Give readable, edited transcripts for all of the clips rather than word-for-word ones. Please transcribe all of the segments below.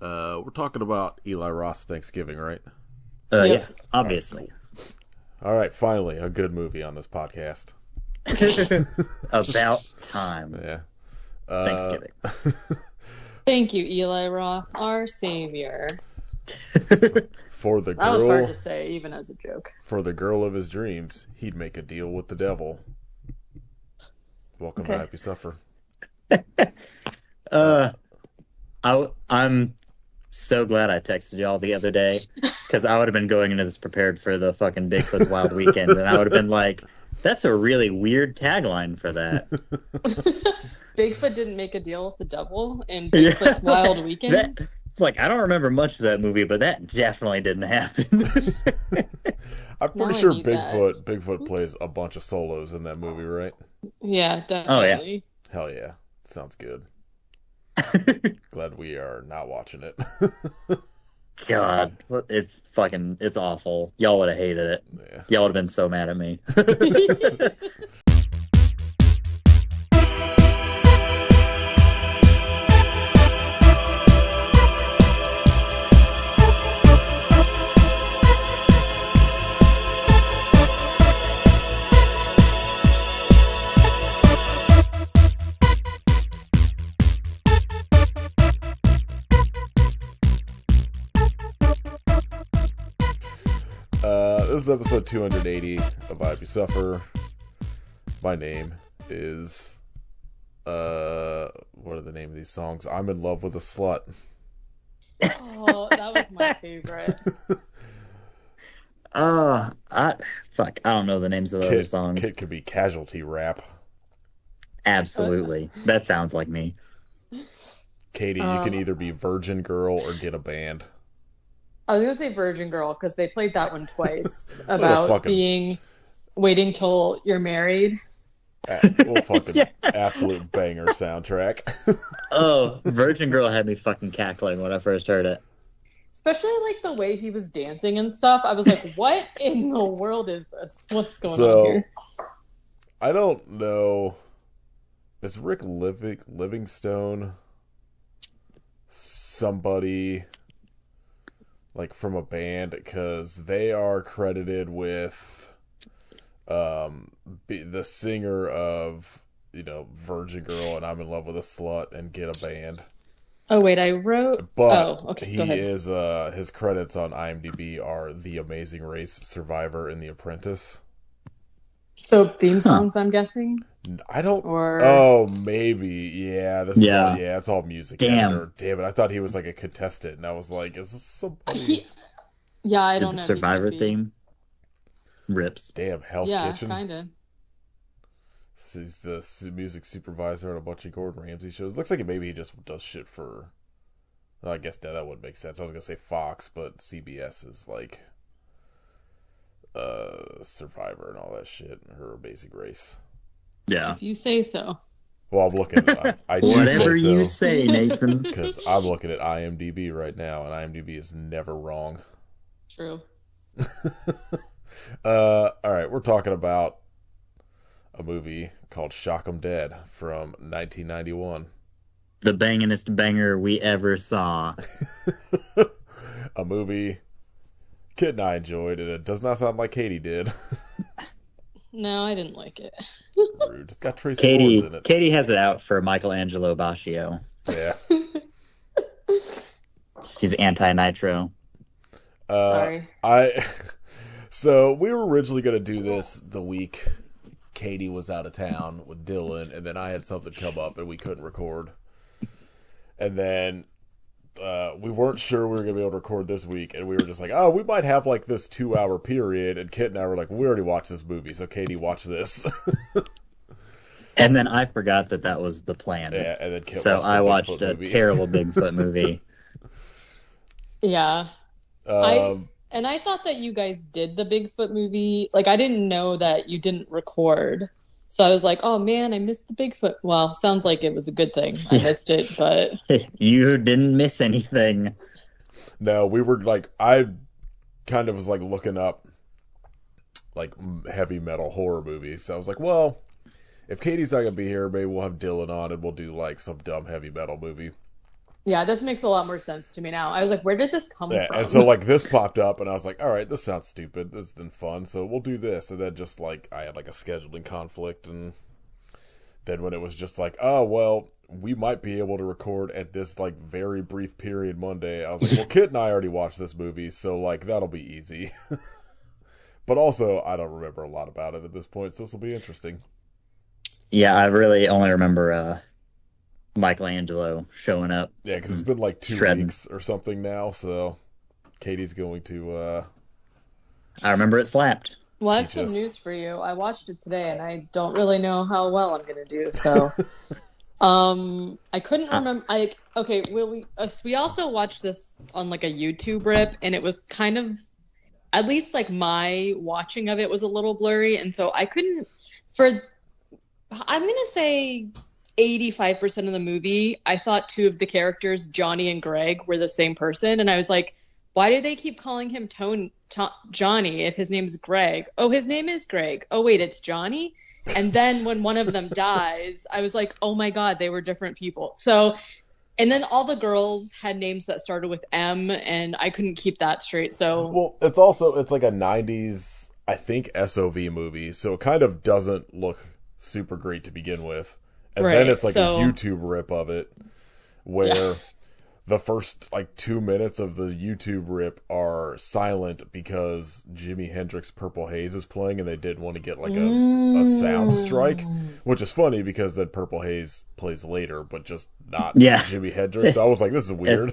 We're talking about Eli Roth Thanksgiving, right? Yeah, Yep. obviously. All right, finally, a good movie on this podcast. About time. Yeah. Thanksgiving. Thank you, Eli Roth, our savior. For the That was hard girl, to say, even as a joke. for the girl of his dreams, he'd make a deal with the devil. Welcome to Okay. Happy Suffer. I'm so glad I texted y'all the other day because I would have been going into this prepared for the fucking Bigfoot's Wild Weekend, and I would have been like, "That's a really weird tagline for that." Bigfoot didn't make a deal with the devil in Bigfoot's Wild Weekend. It's like I don't remember much of that movie, but that definitely didn't happen. I'm Now pretty I sure need that. Bigfoot plays a bunch of solos in that movie, right? Yeah, Oh, yeah. definitely. Hell yeah. Sounds good. Glad we are not watching it. God, it's awful. Y'all would have hated it. Yeah. Y'all would have been so mad at me. This is episode 280 of Happy Suffer. My name is what are the name of these songs? I'm in love with a slut. Oh, that was my favorite. I don't know the names of the other songs. Kid could be casualty rap. Absolutely. That sounds like me. Katie, you can either be Virgin Girl or get a band. I was gonna say Virgin Girl because they played that one twice about fucking- waiting till you're married. Well, fucking Yeah. absolute banger soundtrack. Oh, Virgin Girl had me fucking cackling when I first heard it. Especially like the way he was dancing and stuff. I was like, what in the world is this? What's going on here? I don't know. Is Rick Livingstone somebody like from a band? Because they are credited with the singer of, Virgin Girl and I'm in love with a slut and get a band. Oh wait, I wrote. But okay, he go ahead. is his credits on IMDb are The Amazing Race, Survivor, and The Apprentice. So theme songs, I'm guessing. I don't. Or Oh, maybe. Yeah. Yeah. It's all music. Damn. editor. Damn it! I thought he was like a contestant, and I was like, "Is this somebody?" Yeah, I Did don't the know. He Survivor could be. theme rips. Damn, Hell's Yeah, Kitchen. kind of. He's the music supervisor on a bunch of Gordon Ramsay shows. Looks like maybe he just does shit for. Well, I guess that would make sense. I was gonna say Fox, but CBS is like Survivor and all that shit. Her Amazing Race. Yeah. If you say so. Well, I'm looking at I do Whatever say you so, say, Nathan. because I'm looking at IMDb right now, and IMDb is never wrong. True. All right, we're talking about a movie called Shock 'Em Dead from 1991. The bangingest banger we ever saw. A movie Kit and I enjoyed, and it does not sound like Katie did. No, I didn't like it. Rude. It's got Tracy Lords in it. Katie has it out for Michelangelo Baccio. Yeah. He's anti-nitro. Sorry. So we were originally going to do this the week Katie was out of town with Dylan, and then I had something come up and we couldn't record. And then we weren't sure we were going to be able to record this week, and we were just like, oh, we might have like this 2-hour period, and Kit and I were like, we already watched this movie, so Katie, watch this. And then I forgot that was the plan. Yeah, and then Kit So I watched Bigfoot a movie. terrible Bigfoot movie. Yeah. And I thought that you guys did the Bigfoot movie. Like, I didn't know that you didn't record. So I was like, oh man, I missed the Bigfoot. Well, sounds like it was a good thing. I missed it, but You didn't miss anything. No, we were like, I kind of was like looking up like heavy metal horror movies. So I was like, well, if Katie's not gonna be here, maybe we'll have Dylan on and we'll do like some dumb heavy metal movie. Yeah, this makes a lot more sense to me now. I was like, where did this come Yeah, and from? so like this popped up, and I was like, all right, this sounds stupid. This isn't fun, so we'll do this. And then just like I had like a scheduling conflict, and then when it was just like, oh well, we might be able to record at this like very brief period Monday, I was like, well, Kit and I already watched this movie, so like that'll be easy. But also, I don't remember a lot about it at this point, so this will be interesting. Yeah, I really only remember Michelangelo showing up. Yeah, because it's been like 2 weeks or something now, so Katie's going to I remember it slapped. Well, I have some news for you. I watched it today, and I don't really know how well I'm going to do. So, I couldn't remember. We also watched this on like a YouTube rip, and it was kind of, at least like my watching of it was a little blurry, and so I couldn't. I'm going to say 85% of the movie, I thought two of the characters, Johnny and Greg, were the same person, and I was like, why do they keep calling him Johnny if his name's Greg? Oh, his name is Greg. Oh, wait, it's Johnny? And then when one of them dies, I was like, oh my God, they were different people. So, and then all the girls had names that started with M, and I couldn't keep that straight. So, well, it's like a 90s, I think, SOV movie, so it kind of doesn't look super great to begin with. And then it's like a YouTube rip of it where the first like 2 minutes of the YouTube rip are silent because Jimi Hendrix Purple Haze is playing, and they didn't want to get like a sound strike, which is funny because then Purple Haze plays later, but just not Jimi Hendrix. So I was like, this is weird.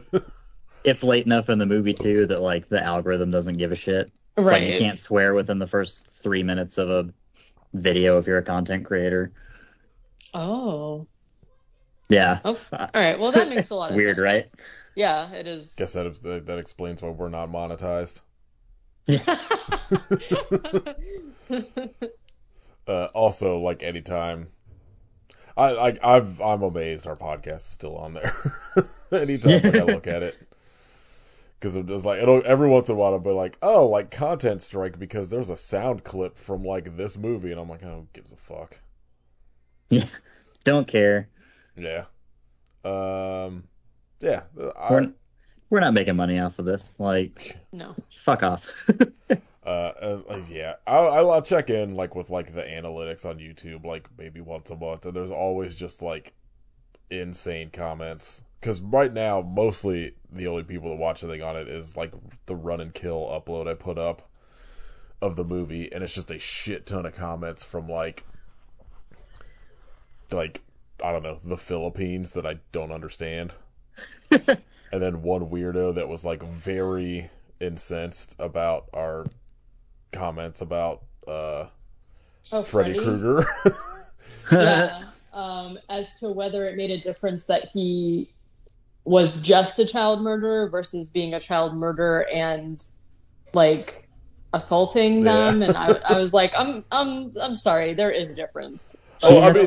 It's late enough in the movie too that like the algorithm doesn't give a shit. It's like you can't swear within the first 3 minutes of a video if you're a content creator. Oh. Yeah. Oh, all right. Well, that makes a lot of weird, sense. right? Yeah, it is. Guess that explains why we're not monetized. Also, like anytime, I'm amazed our podcast is still on there. Anytime like, I look at it, because I'm just like every once in a while I'll be like, oh, like content strike because there's a sound clip from like this movie, and I'm like, oh, who gives a fuck? Yeah, don't care. Yeah. We're not making money off of this. Like, no. Fuck off. Yeah. I'll check in like with like the analytics on YouTube like maybe once a month, and there's always just like insane comments. Because right now, mostly the only people that watch anything on it is like the run and kill upload I put up of the movie, and it's just a shit ton of comments from like I don't know, the Philippines that I don't understand. And then one weirdo that was like very incensed about our comments about Freddy Krueger. Yeah. As to whether it made a difference that he was just a child murderer versus being a child murderer and like assaulting them, and I was like, I'm sorry, there is a difference. He has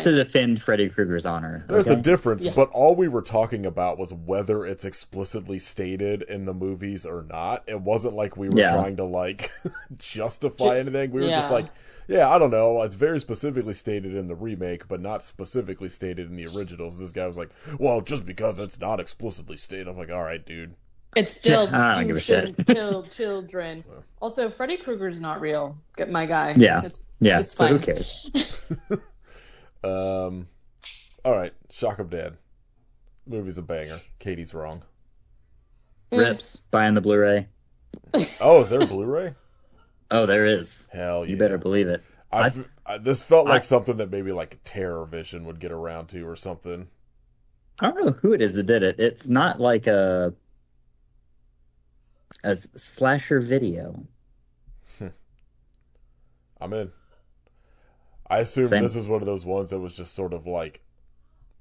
to defend Freddy Krueger's honor. There's a difference, but all we were talking about was whether it's explicitly stated in the movies or not. It wasn't like we were trying to like justify anything. We were just like, I don't know. It's very specifically stated in the remake, but not specifically stated in the originals. This guy was like, well, just because it's not explicitly stated. I'm like, all right, dude. It's still, you shouldn't kill children. Also, Freddy Krueger's not real. Get my guy. Yeah. It's so fine. Who cares? All right. Shock of Dead. Movie's a banger. Katie's wrong. Rips. Buying the Blu-ray. Oh, is there a Blu-ray? Oh, there is. Hell yeah. You better believe it. This felt like something that maybe like Terror Vision would get around to or something. I don't know who it is that did it. It's not like a slasher video. I'm in. I assume this is one of those ones that was just sort of like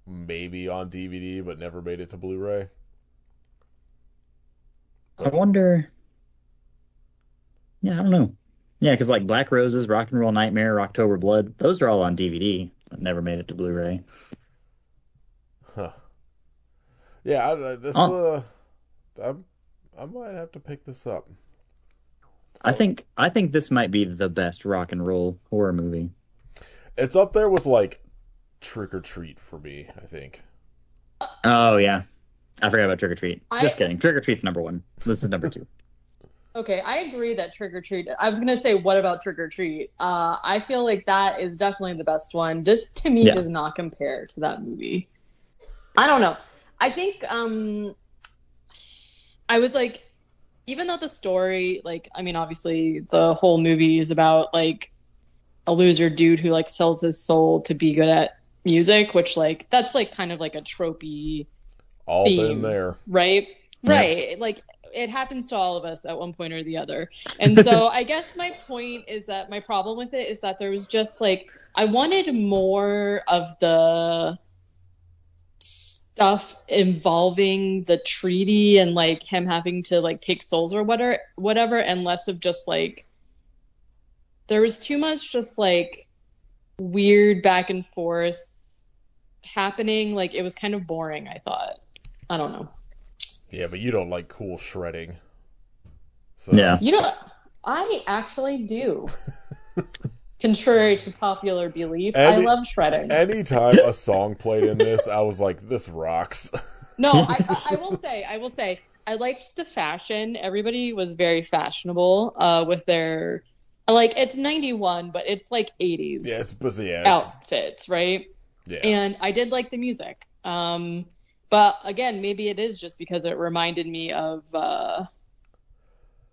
maybe on DVD but never made it to Blu-ray. I wonder. Yeah, I don't know. Yeah, because like Black Roses, Rock and Roll Nightmare, October Blood, those are all on DVD but never made it to Blu-ray. Huh. Yeah, I might have to pick this up. I think this might be the best rock and roll horror movie. It's up there with like Trick or Treat for me, I think. Oh yeah, I forgot about Trick or Treat. Just kidding. Trick or Treat's number 1. This is number 2. Okay, I agree that Trick or Treat. I was gonna say, what about Trick or Treat? I feel like that is definitely the best one. This to me does not compare to that movie. I don't know. I think I was like, even though the story, like, I mean, obviously the whole movie is about like a loser dude who like sells his soul to be good at music, which like that's like kind of like a tropey all theme, been there, right? Yeah. Right. Like it happens to all of us at one point or the other. And so I guess my point is that my problem with it is that there was just like, I wanted more of the stuff involving the treaty and like him having to like take souls or whatever, and less of just like, there was too much just like weird back and forth happening. Like it was kind of boring, I thought. I don't know. Yeah, but you don't like cool shredding. So. Yeah. You know, I actually do. Contrary to popular belief, I love shredding. Anytime a song played in this, I was like, this rocks. No, I will say, I liked the fashion. Everybody was very fashionable with their, like, it's 91, but it's like 80s outfits, right? Yeah. And I did like the music. But again, maybe it is just because it reminded me of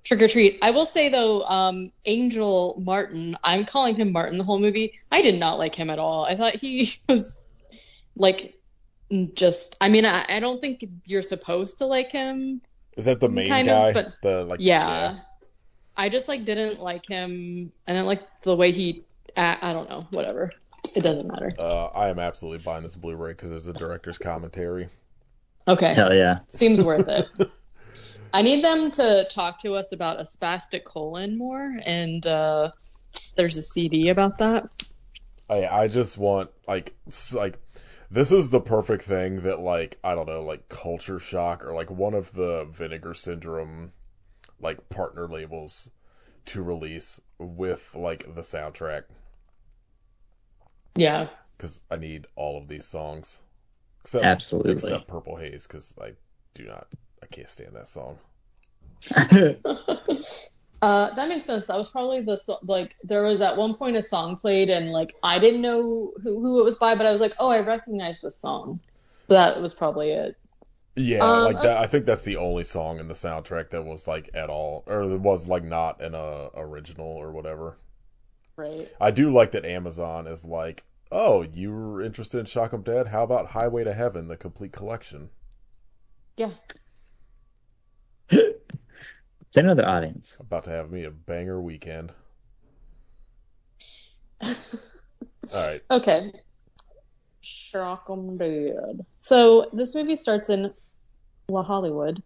Trick or Treat. I will say though, Angel Martin, I'm calling him Martin the whole movie. I did not like him at all. I thought he was like just, I mean, I don't think you're supposed to like him. Is that the main guy? But yeah. I just like didn't like him. I didn't like the way he, I don't know, whatever. It doesn't matter. I am absolutely buying this Blu-ray because there's a director's commentary. Okay. Hell yeah. Seems worth it. I need them to talk to us about a spastic colon more, and there's a CD about that. I just want, like, this is the perfect thing that, like, I don't know, like, Culture Shock or, like, one of the Vinegar Syndrome, like, partner labels to release with, like, the soundtrack. Yeah. Because I need all of these songs. Absolutely. Except Purple Haze, because I can't stand that song. That makes sense. That was probably there was at one point a song played and like I didn't know who it was by, but I was like, oh, I recognize this song. So that was probably it. Yeah, like that. I think that's the only song in the soundtrack that was like at all, or it was like not an original or whatever. Right. I do like that Amazon is like, oh, you were interested in Shock 'em Dead? How about Highway to Heaven, the complete collection? Yeah. They know their audience. About to have me a banger weekend. All right. Okay. Shock 'em Dead. So this movie starts in La Hollywood.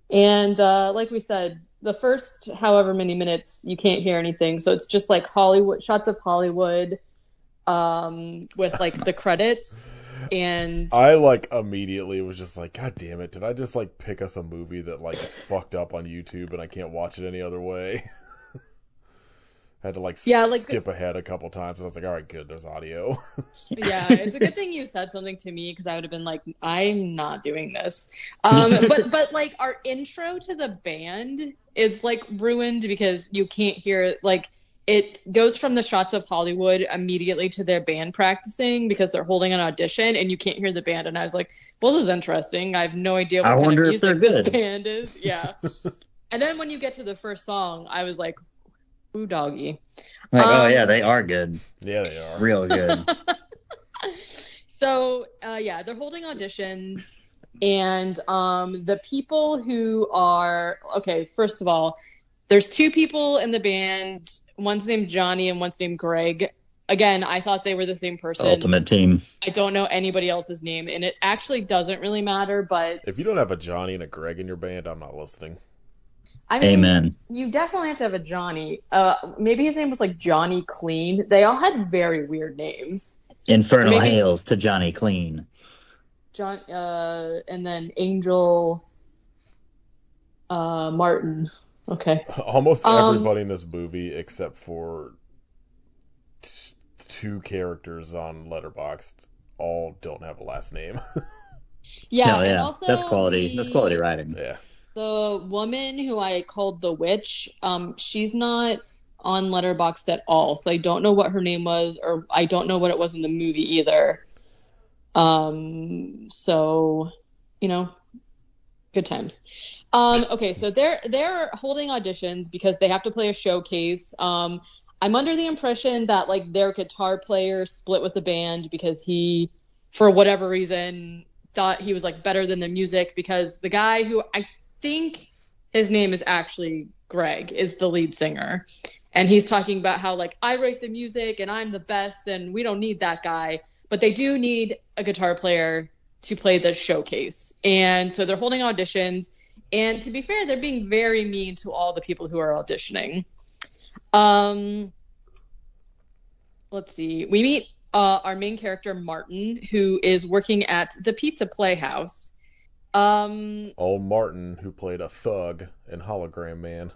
And like we said, the first however many minutes you can't hear anything. So it's just like Hollywood, shots of Hollywood with like the credits. And I like immediately was just like, God damn it, did I just like pick us a movie that like is fucked up on YouTube and I can't watch it any other way? I had to like skip ahead a couple times and I was like, all right, good, there's audio. Yeah, it's a good thing you said something to me because I would have been like, I'm not doing this. But like our intro to the band is like ruined because you can't hear it. Like it goes from the shots of Hollywood immediately to their band practicing because they're holding an audition and you can't hear the band. And I was like, well, this is interesting. I have no idea what kind of music this band is. Yeah. And then when you get to the first song, I was like, ooh, doggy. Like, oh yeah, they are good. Yeah, they are. Real good. So, yeah, they're holding auditions. And the people who are, okay, first of all, there's two people in the band. One's named Johnny and one's named Greg. Again, I thought they were the same person. Ultimate team. I don't know anybody else's name, and it actually doesn't really matter, but... If you don't have a Johnny and a Greg in your band, I'm not listening. I mean, Amen. You definitely have to have a Johnny. Maybe his name was like Johnny Clean. They all had very weird names. Infernal hails to Johnny Clean. And then Angel Martin. Okay. Almost everybody in this movie, except for two characters on Letterboxd, all don't have a last name. Yeah, Hell and yeah, also that's quality. That's quality writing. Yeah. the woman who I called the witch, she's not on Letterboxd at all, so I don't know what her name was, or I don't know what it was in the movie either. So, you know, good times. Okay, so they're holding auditions because they have to play a showcase. I'm under the impression that like their guitar player split with the band because he, for whatever reason, thought he was like better than the music, because the guy who I think his name is actually Greg is the lead singer. And he's talking about how like I write the music and I'm the best and we don't need that guy, but they do need a guitar player to play the showcase. And so they're holding auditions, and to be fair, they're being very mean to all the people who are auditioning. Let's see. We meet our main character, Martin, who is working at the Pizza Playhouse. Old Martin, who played a thug in Hologram Man.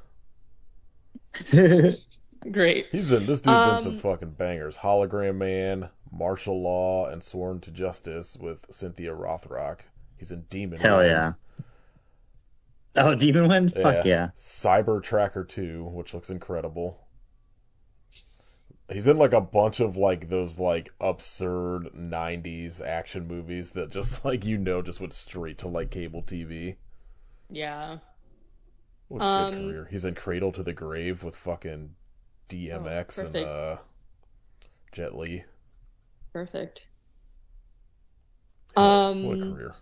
Great. This dude's in some fucking bangers. Hologram Man, Martial Law, and Sworn to Justice with Cynthia Rothrock. He's in Demon Hell Wind. yeah. Oh, Demon Wind? Fuck yeah. Cyber Tracker 2, which looks incredible. He's in like a bunch of like those like absurd 90s action movies that just like just went straight to like cable TV. Yeah. What a good career. He's in Cradle to the Grave with fucking DMX and Jet Li. Perfect. What a career.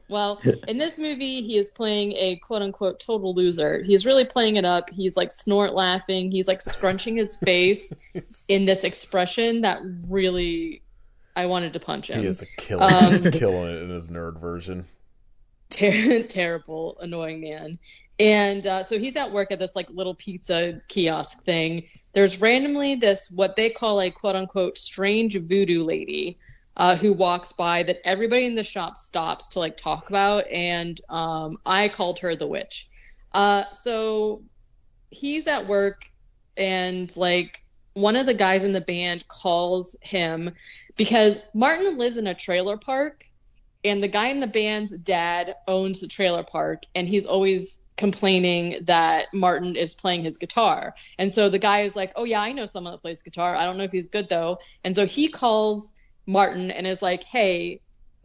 Well, in this movie, he is playing a quote-unquote total loser. He's really playing it up. He's like snort laughing. He's like scrunching his face in this expression that really, I wanted to punch him. He is killing it in his nerd version. Terrible, annoying man. And so he's at work at this like little pizza kiosk thing. There's randomly this, what they call a quote-unquote strange voodoo lady, who walks by that everybody in the shop stops to like talk about, and I called her the witch. So he's at work, and like one of the guys in the band calls him because Martin lives in a trailer park, and the guy in the band's dad owns the trailer park, and he's always complaining that Martin is playing his guitar. And so the guy is like, oh yeah, I know someone that plays guitar. I don't know if he's good though. And so he calls Martin and is like, hey,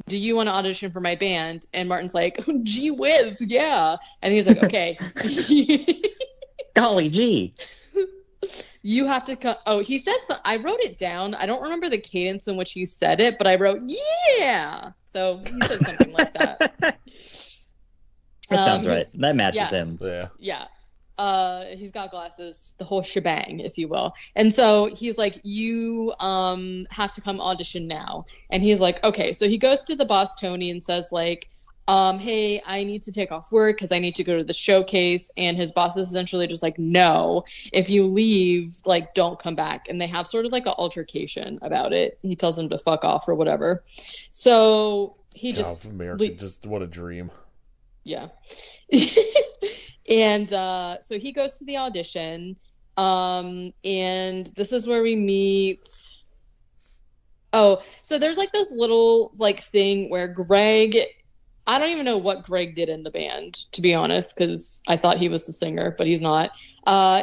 do you want to audition for my band? And Martin's like, oh, gee whiz, yeah. And he's like, okay. Golly gee. You have to come. Oh, he says, I wrote it down. I don't remember the cadence in which he said it, but I wrote, yeah. So he said something like that. That sounds right. That matches him. Yeah. Yeah. He's got glasses, the whole shebang, if you will. And so he's like, you have to come audition now. And he's like, okay. So he goes to the boss, Tony, and says like, hey, I need to take off work because I need to go to the showcase. And his boss is essentially just like, no, if you leave, like, don't come back. And they have sort of like an altercation about it. He tells him to fuck off or whatever. So he America, just what a dream. Yeah. And so he goes to the audition, and this is where we meet. Oh, so there's like this little like thing where Greg, I don't even know what Greg did in the band, to be honest, because I thought he was the singer, but he's not.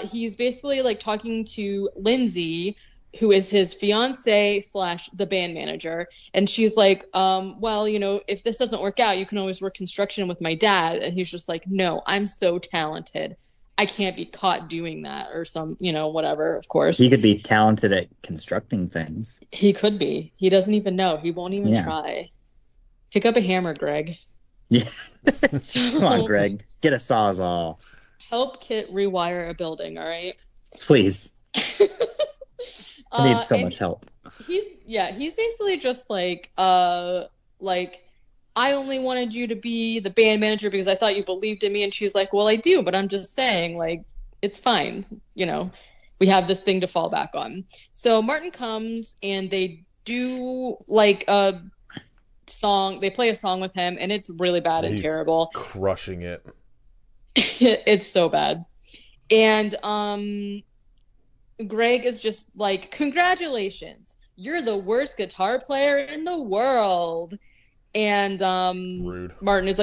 He's basically like talking to Lindsay, who is his fiance / the band manager. And she's like, well, you know, if this doesn't work out, you can always work construction with my dad. And he's just like, no, I'm so talented. I can't be caught doing that or some, you know, whatever, of course. He could be talented at constructing things. He could be. He doesn't even know. He won't even try. Pick up a hammer, Greg. Yeah. Come on, Greg. Get a Sawzall. Help Kit rewire a building, all right? Please. I need so much help. He's basically just like I only wanted you to be the band manager because I thought you believed in me. And she's like, well, I do, but I'm just saying, like, it's fine. You know, we have this thing to fall back on. So Martin comes and they do like a song. They play a song with him, and it's really bad and terrible. Crushing it. It's so bad. And Greg is just like, congratulations, you're the worst guitar player in the world. And Rude. Martin is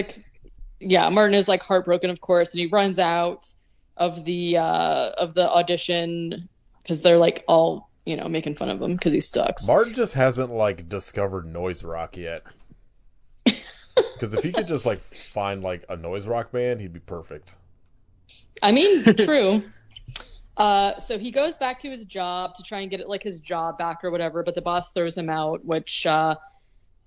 like heartbroken, of course, and he runs out of the audition because they're like all making fun of him because he sucks. Martin just hasn't like discovered noise rock yet. Because if he could just like find like a noise rock band, he'd be perfect. I mean, true. So he goes back to his job to try and get like his job back or whatever, but the boss throws him out, which the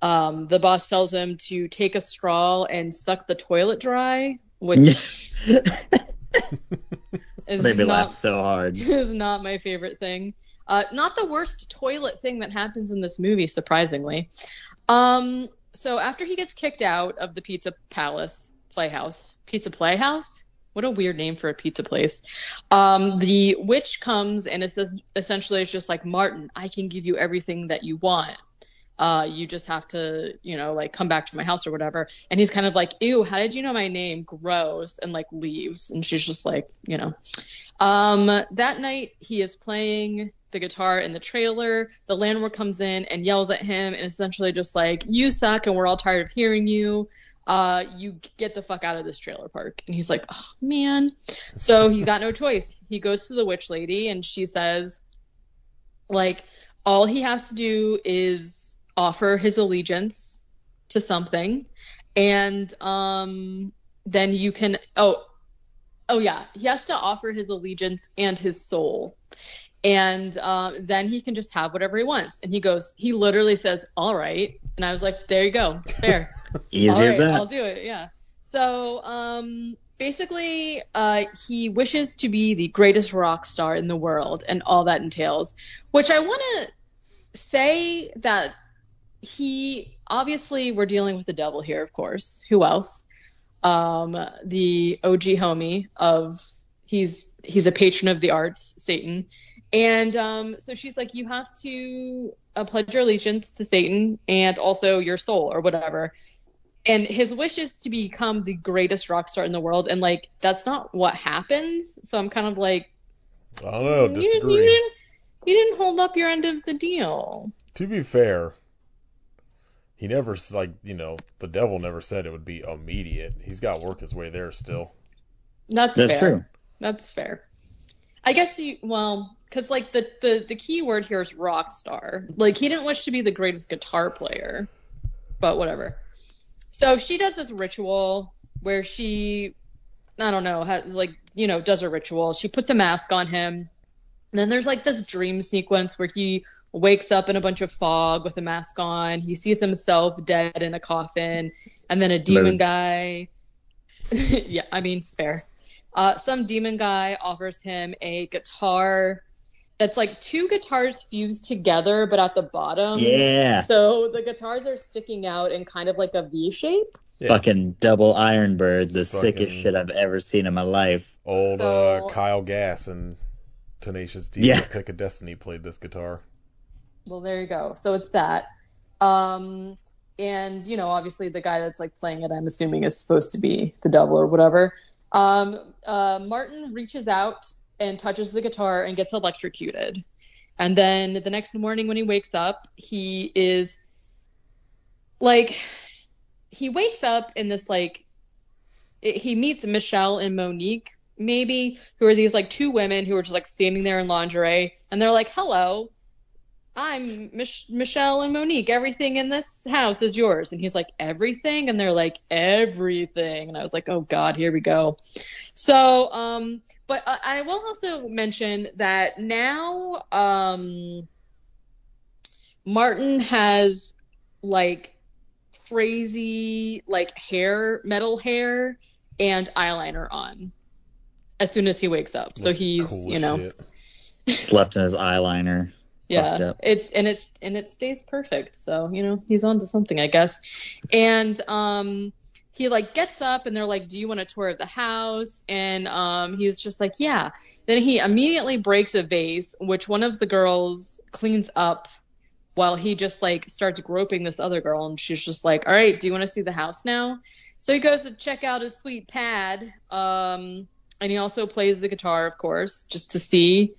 boss tells him to take a straw and suck the toilet dry, which made me laugh so hard. Is not my favorite thing. Not the worst toilet thing that happens in this movie, surprisingly. So after he gets kicked out of the Pizza Playhouse, what a weird name for a pizza place. The witch comes and it says, essentially it's just like, Martin, I can give you everything that you want. You just have to, like come back to my house or whatever. And he's kind of like, ew, how did you know my name? Gross. And like leaves. And she's just like, that night he is playing the guitar in the trailer. The landlord comes in and yells at him and essentially just like, you suck and we're all tired of hearing you. You get the fuck out of this trailer park. And he's like, oh man. So he's got no choice. He goes to the witch lady and she says, like, all he has to do is offer his allegiance to something. And then you can, oh yeah, he has to offer his allegiance and his soul. And then he can just have whatever he wants. And he literally says, all right. And I was like, there you go. Fair. Easy as that. I'll do it. Yeah. So basically, he wishes to be the greatest rock star in the world and all that entails, which I want to say that obviously we're dealing with the devil here, of course. Who else? The OG homie he's a patron of the arts, Satan. And so she's like, you have to pledge your allegiance to Satan and also your soul or whatever. And his wish is to become the greatest rock star in the world. And like, that's not what happens. So I'm kind of like, I don't know, disagree. You didn't hold up your end of the deal. To be fair, he never, the devil never said it would be immediate. He's got to work his way there still. That's fair. True. That's fair. I guess because like the key word here is rock star. Like he didn't wish to be the greatest guitar player, but whatever. So she does this ritual where she, I don't know, does a ritual. She puts a mask on him. And then there's like this dream sequence where he wakes up in a bunch of fog with a mask on. He sees himself dead in a coffin. And then a demon guy. Yeah, I mean, fair. Some demon guy offers him a guitar that's like two guitars fused together, but at the bottom. Yeah. So the guitars are sticking out in kind of like a V shape. Yeah. Fucking double Iron Bird, the sickest shit I've ever seen in my life. Old Kyle Gass and Tenacious D, Pick of Destiny played this guitar. Well, there you go. So it's that. And, obviously the guy that's like playing it, I'm assuming is supposed to be the devil or whatever. Martin reaches out and touches the guitar and gets electrocuted. And then the next morning when he wakes up, he wakes up in this he meets Michelle and Monique, maybe, who are these like two women who are just like standing there in lingerie. And they're like, hello, I'm Michelle and Monique. Everything in this house is yours. And he's like, everything? And they're like, everything. And I was like, oh God, here we go. So, but I will also mention that now Martin has like crazy like metal hair and eyeliner on as soon as he wakes up. So he's, cool slept in his eyeliner. Yeah, it stays perfect. So, he's on to something, I guess. And he like gets up and they're like, do you want a tour of the house? And he's just like, yeah. Then he immediately breaks a vase, which one of the girls cleans up while he just like starts groping this other girl. And she's just like, all right, do you want to see the house now? So he goes to check out his sweet pad. And he also plays the guitar, of course, just to see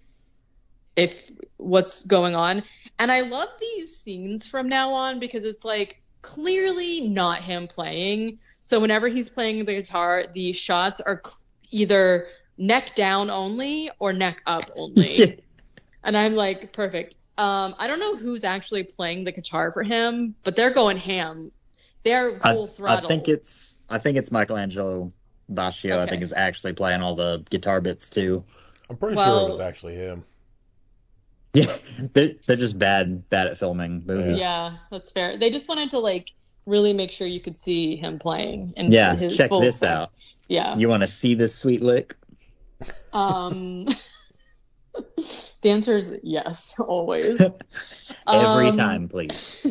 what's going on. And I love these scenes from now on because it's like clearly not him playing. So whenever he's playing the guitar, the shots are either neck down only or neck up only. And I'm like, perfect. I don't know who's actually playing the guitar for him, but they're going ham. They're full throttle. I think it's Michelangelo Baccio. I think is actually playing all the guitar bits too. I'm pretty sure it was actually him. Yeah, they're just bad at filming movies. Yeah, that's fair. They just wanted to like really make sure you could see him playing. And check this out. Yeah, you want to see this sweet lick? The answer is yes, always. Every time, please.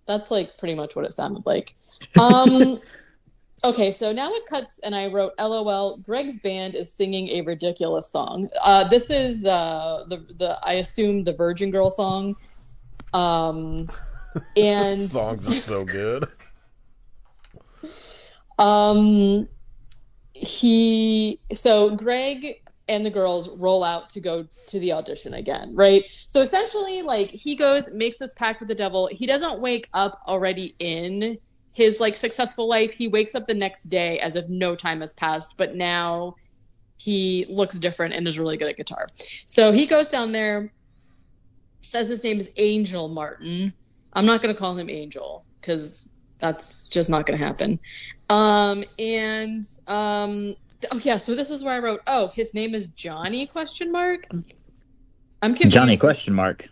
That's like pretty much what it sounded like. Okay, so now it cuts, and I wrote, LOL, Greg's band is singing a ridiculous song. This is I assume the Virgin Girl song. And songs are so good. So Greg and the girls roll out to go to the audition again, right? So essentially, like, he goes, makes this pact with the devil. He doesn't wake up already in his, like, successful life. He wakes up the next day as if no time has passed, but now he looks different and is really good at guitar. So he goes down there, says his name is Angel Martin. I'm not going to call him Angel because that's just not going to happen. So this is where I wrote, his name is Johnny, ? I'm confused. Johnny ?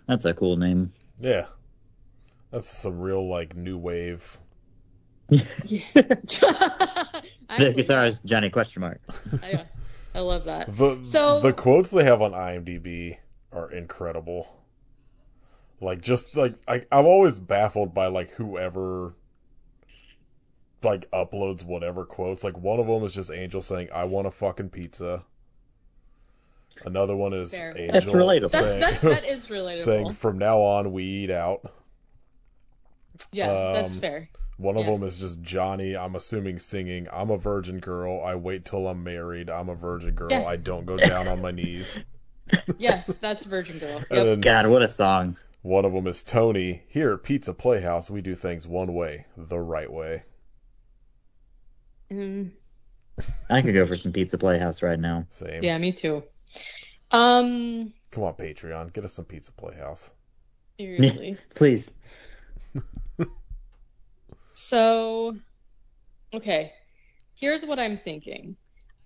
That's a cool name. Yeah. That's some real, like, new wave. The guitarist Johnny ? I love that. The quotes they have on IMDb are incredible. Like, just like I'm always baffled by like whoever like uploads whatever quotes. Like, one of them is just Angel saying, "I want a fucking pizza." Another one is Angel. That's relatable. That is relatable. Saying, "From now on, we eat out." Yeah, that's fair. One of them is just Johnny, I'm assuming, singing, "I'm a virgin girl. I wait till I'm married. I'm a virgin girl. Yeah. I don't go down on my knees." Yes, that's Virgin Girl. Yep. Then, God, what a song. One of them is Tony. "Here at Pizza Playhouse, we do things one way, the right way." I could go for some Pizza Playhouse right now. Same. Yeah, me too. Come on, Patreon. Get us some Pizza Playhouse. Seriously. Please. So, okay. Here's what I'm thinking.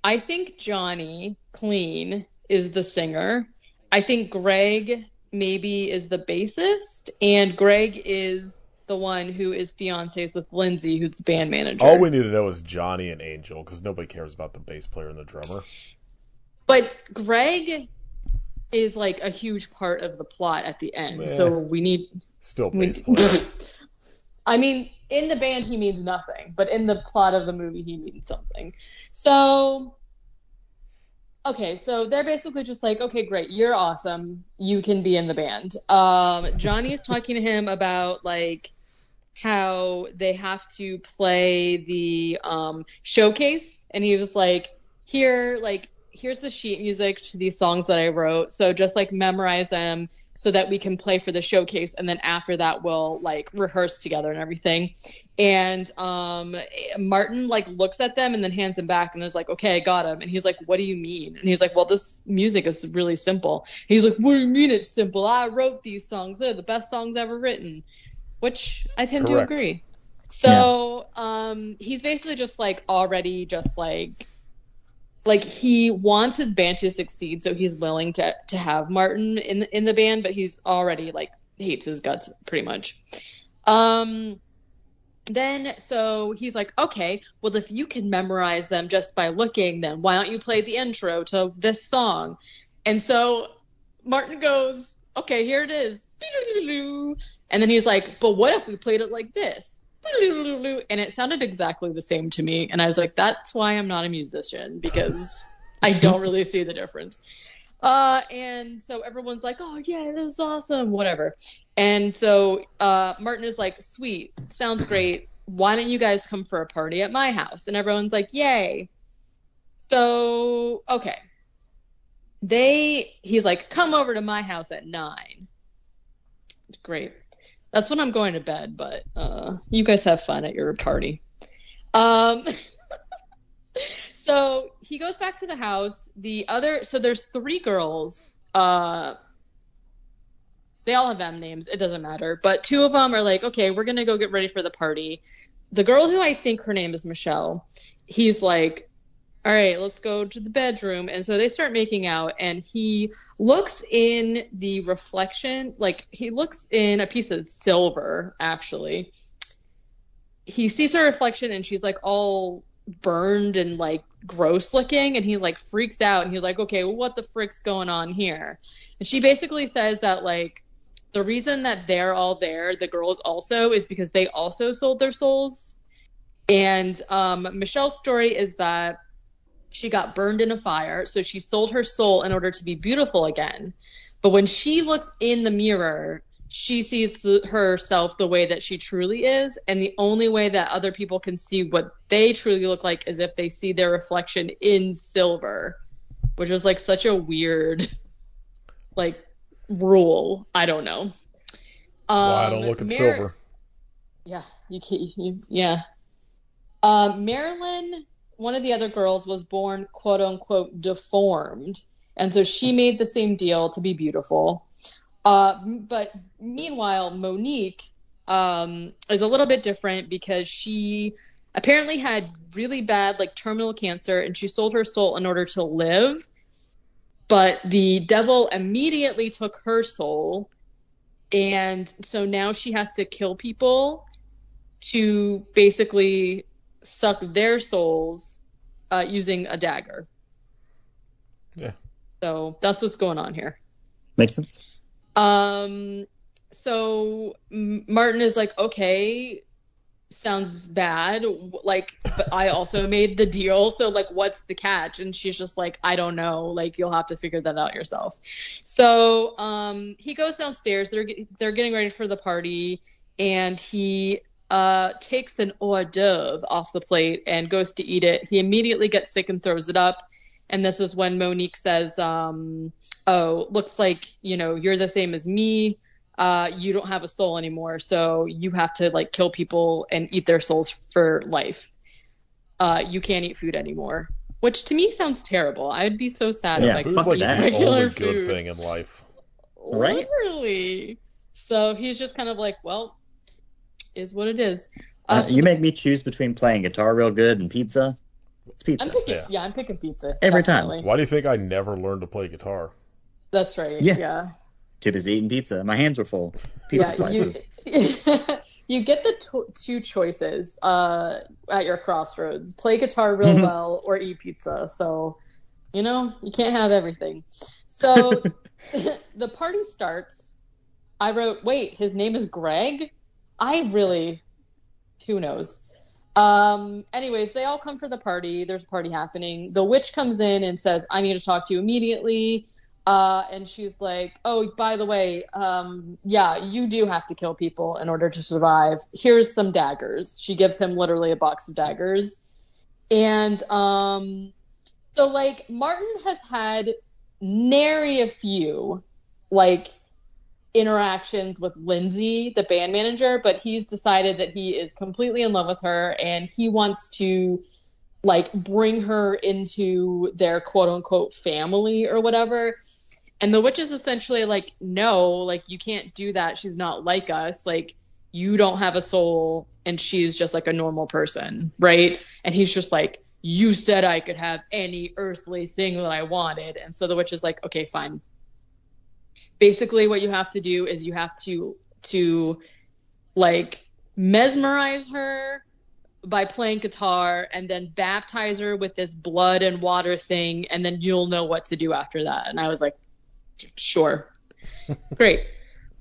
I think Johnny Clean is the singer. I think Greg maybe is the bassist, and Greg is the one who is fiancés with Lindsay, who's the band manager. All we need to know is Johnny and Angel, because nobody cares about the bass player and the drummer. But Greg is like a huge part of the plot at the end, so we need still bass player. I mean, in the band he means nothing, but in the plot of the movie he means something. So, okay, so they're basically just like, okay, great, you're awesome, you can be in the band. Johnny is talking to him about like how they have to play the showcase, and he was like, here's the sheet music to these songs that I wrote, so just like memorize them so that we can play for the showcase, and then after that we'll like rehearse together and everything. And Martin like looks at them and then hands him back and is like, okay, I got him. And he's like, what do you mean? And he's like, well, this music is really simple. He's like, what do you mean it's simple? I wrote these songs. They're the best songs ever written, which I tend to agree. So he's basically just like already just like he wants his band to succeed, so he's willing to have Martin in the band, but he's already like hates his guts pretty much. Then so he's like, okay, well, if you can memorize them just by looking, then why don't you play the intro to this song? And so Martin goes, okay, here it is. And then he's like, but what if we played it like this? And it sounded exactly the same to me, and I was like, that's why I'm not a musician, because I don't really see the difference. And so everyone's like, oh yeah, that was awesome, whatever. And so Martin is like, sweet, sounds great, why don't you guys come for a party at my house? And everyone's like, yay. So okay, he's like, come over to my house at 9. Great. That's when I'm going to bed, but you guys have fun at your party. Um, so he goes back to the house. So there's three girls. They all have M names. It doesn't matter. But two of them are like, okay, we're going to go get ready for the party. The girl who I think her name is Michelle, he's like, all right, let's go to the bedroom. And so they start making out, and he looks in the reflection, like he looks in a piece of silver, actually. He sees her reflection, and she's like all burned and like gross looking, and he like freaks out, and he's like, okay, well, what the frick's going on here? And she basically says that like the reason that they're all there, the girls also, is because they also sold their souls. And Michelle's story is that she got burned in a fire, so she sold her soul in order to be beautiful again. But when she looks in the mirror, she sees herself the way that she truly is, and the only way that other people can see what they truly look like is if they see their reflection in silver, which is like such a weird like rule. I don't know. That's why I don't look at silver. Yeah, yeah. Marilyn, one of the other girls, was born quote unquote deformed, and so she made the same deal to be beautiful. But meanwhile, Monique is a little bit different because she apparently had really bad like terminal cancer, and she sold her soul in order to live. But the devil immediately took her soul, and so now she has to kill people to basically suck their souls using a dagger. Yeah. So that's what's going on here. Makes sense. So Martin is like, okay, sounds bad. Like, but I also made the deal. So like, what's the catch? And she's just like, I don't know. Like, you'll have to figure that out yourself. So, he goes downstairs. They're getting ready for the party, and he takes an hors d'oeuvre off the plate and goes to eat it. He immediately gets sick and throws it up. And this is when Monique says, oh, looks like, you're the same as me. You don't have a soul anymore. So you have to like kill people and eat their souls for life. You can't eat food anymore, which to me sounds terrible. I would be so sad if I could eat regular food. Only good thing in life. Right? Literally. So he's just kind of like, well, is what it is. You make me choose between playing guitar real good and pizza. It's pizza. I'm picking pizza. Every definitely. time. Why do you think I never learned to play guitar? That's right. Yeah. Too busy eating pizza. My hands were full. Pizza slices. You get the two choices at your crossroads. Play guitar real well or eat pizza. So, you can't have everything. So the party starts. I wrote, wait, his name is Greg? Who knows? Anyways, they all come for the party. There's a party happening. The witch comes in and says, I need to talk to you immediately. And she's like, oh, by the way, you do have to kill people in order to survive. Here's some daggers. She gives him literally a box of daggers. And so like Martin has had nary a few like interactions with Lindsay, the band manager, but he's decided that he is completely in love with her, and he wants to like bring her into their quote unquote family or whatever. And the witch is essentially like, no, like you can't do that. She's not like us. Like, you don't have a soul, and she's just like a normal person, right? And he's just like, you said I could have any earthly thing that I wanted. And so the witch is like, okay, fine. Basically what you have to do is you have to like mesmerize her by playing guitar, and then baptize her with this blood and water thing, and then you'll know what to do after that. And I was like, sure. Great.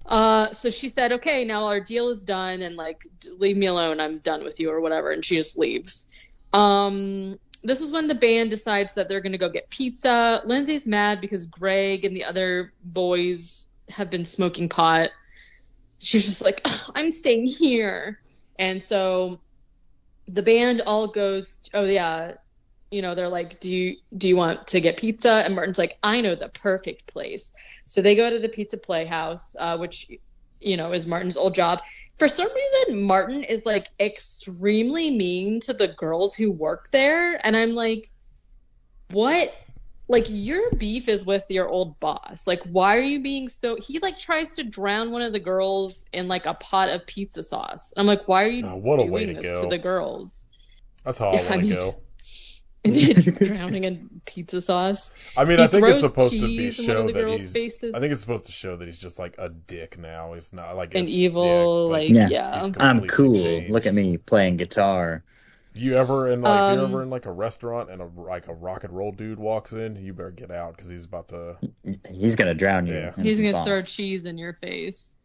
So she said, okay, now our deal is done, and like, leave me alone. I'm done with you or whatever. And she just leaves. This is when the band decides that they're going to go get pizza. Lindsay's mad because Greg and the other boys have been smoking pot. She's just like, I'm staying here. And so the band all goes, oh yeah, they're like, do you want to get pizza? And Martin's like, I know the perfect place. So they go to the Pizza Playhouse, which is Martin's old job. For some reason, Martin is like extremely mean to the girls who work there. And I'm like, what? Like, your beef is with your old boss. Like, why are you being so... He, like, tries to drown one of the girls in, like, a pot of pizza sauce. I'm like, why are you doing this to the girls? That's how I want to go. Drowning in pizza sauce. I mean, I think it's supposed to be show that he's... Faces. I think it's supposed to show that he's just, like, a dick now. He's not, like... An evil, yeah. I'm cool. Changed. Look at me playing guitar. If you're ever in like a restaurant and a rock and roll dude walks in, you better get out because he's about to. He's gonna drown you. Yeah. He's gonna throw cheese in your face.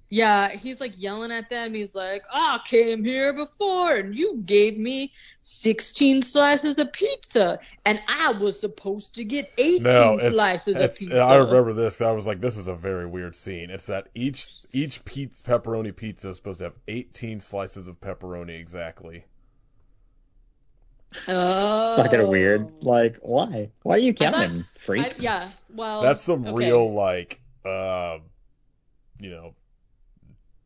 Yeah, he's like yelling at them. He's like, "I came here before, and you gave me 16 slices of pizza, and I was supposed to get 18 slices of pizza." I remember this. I was like, "This is a very weird scene." It's that each pepperoni pizza is supposed to have 18 slices of pepperoni exactly. Oh. It's fucking weird. Like, why? Why are you counting, freak? Yeah, well... That's some real, like,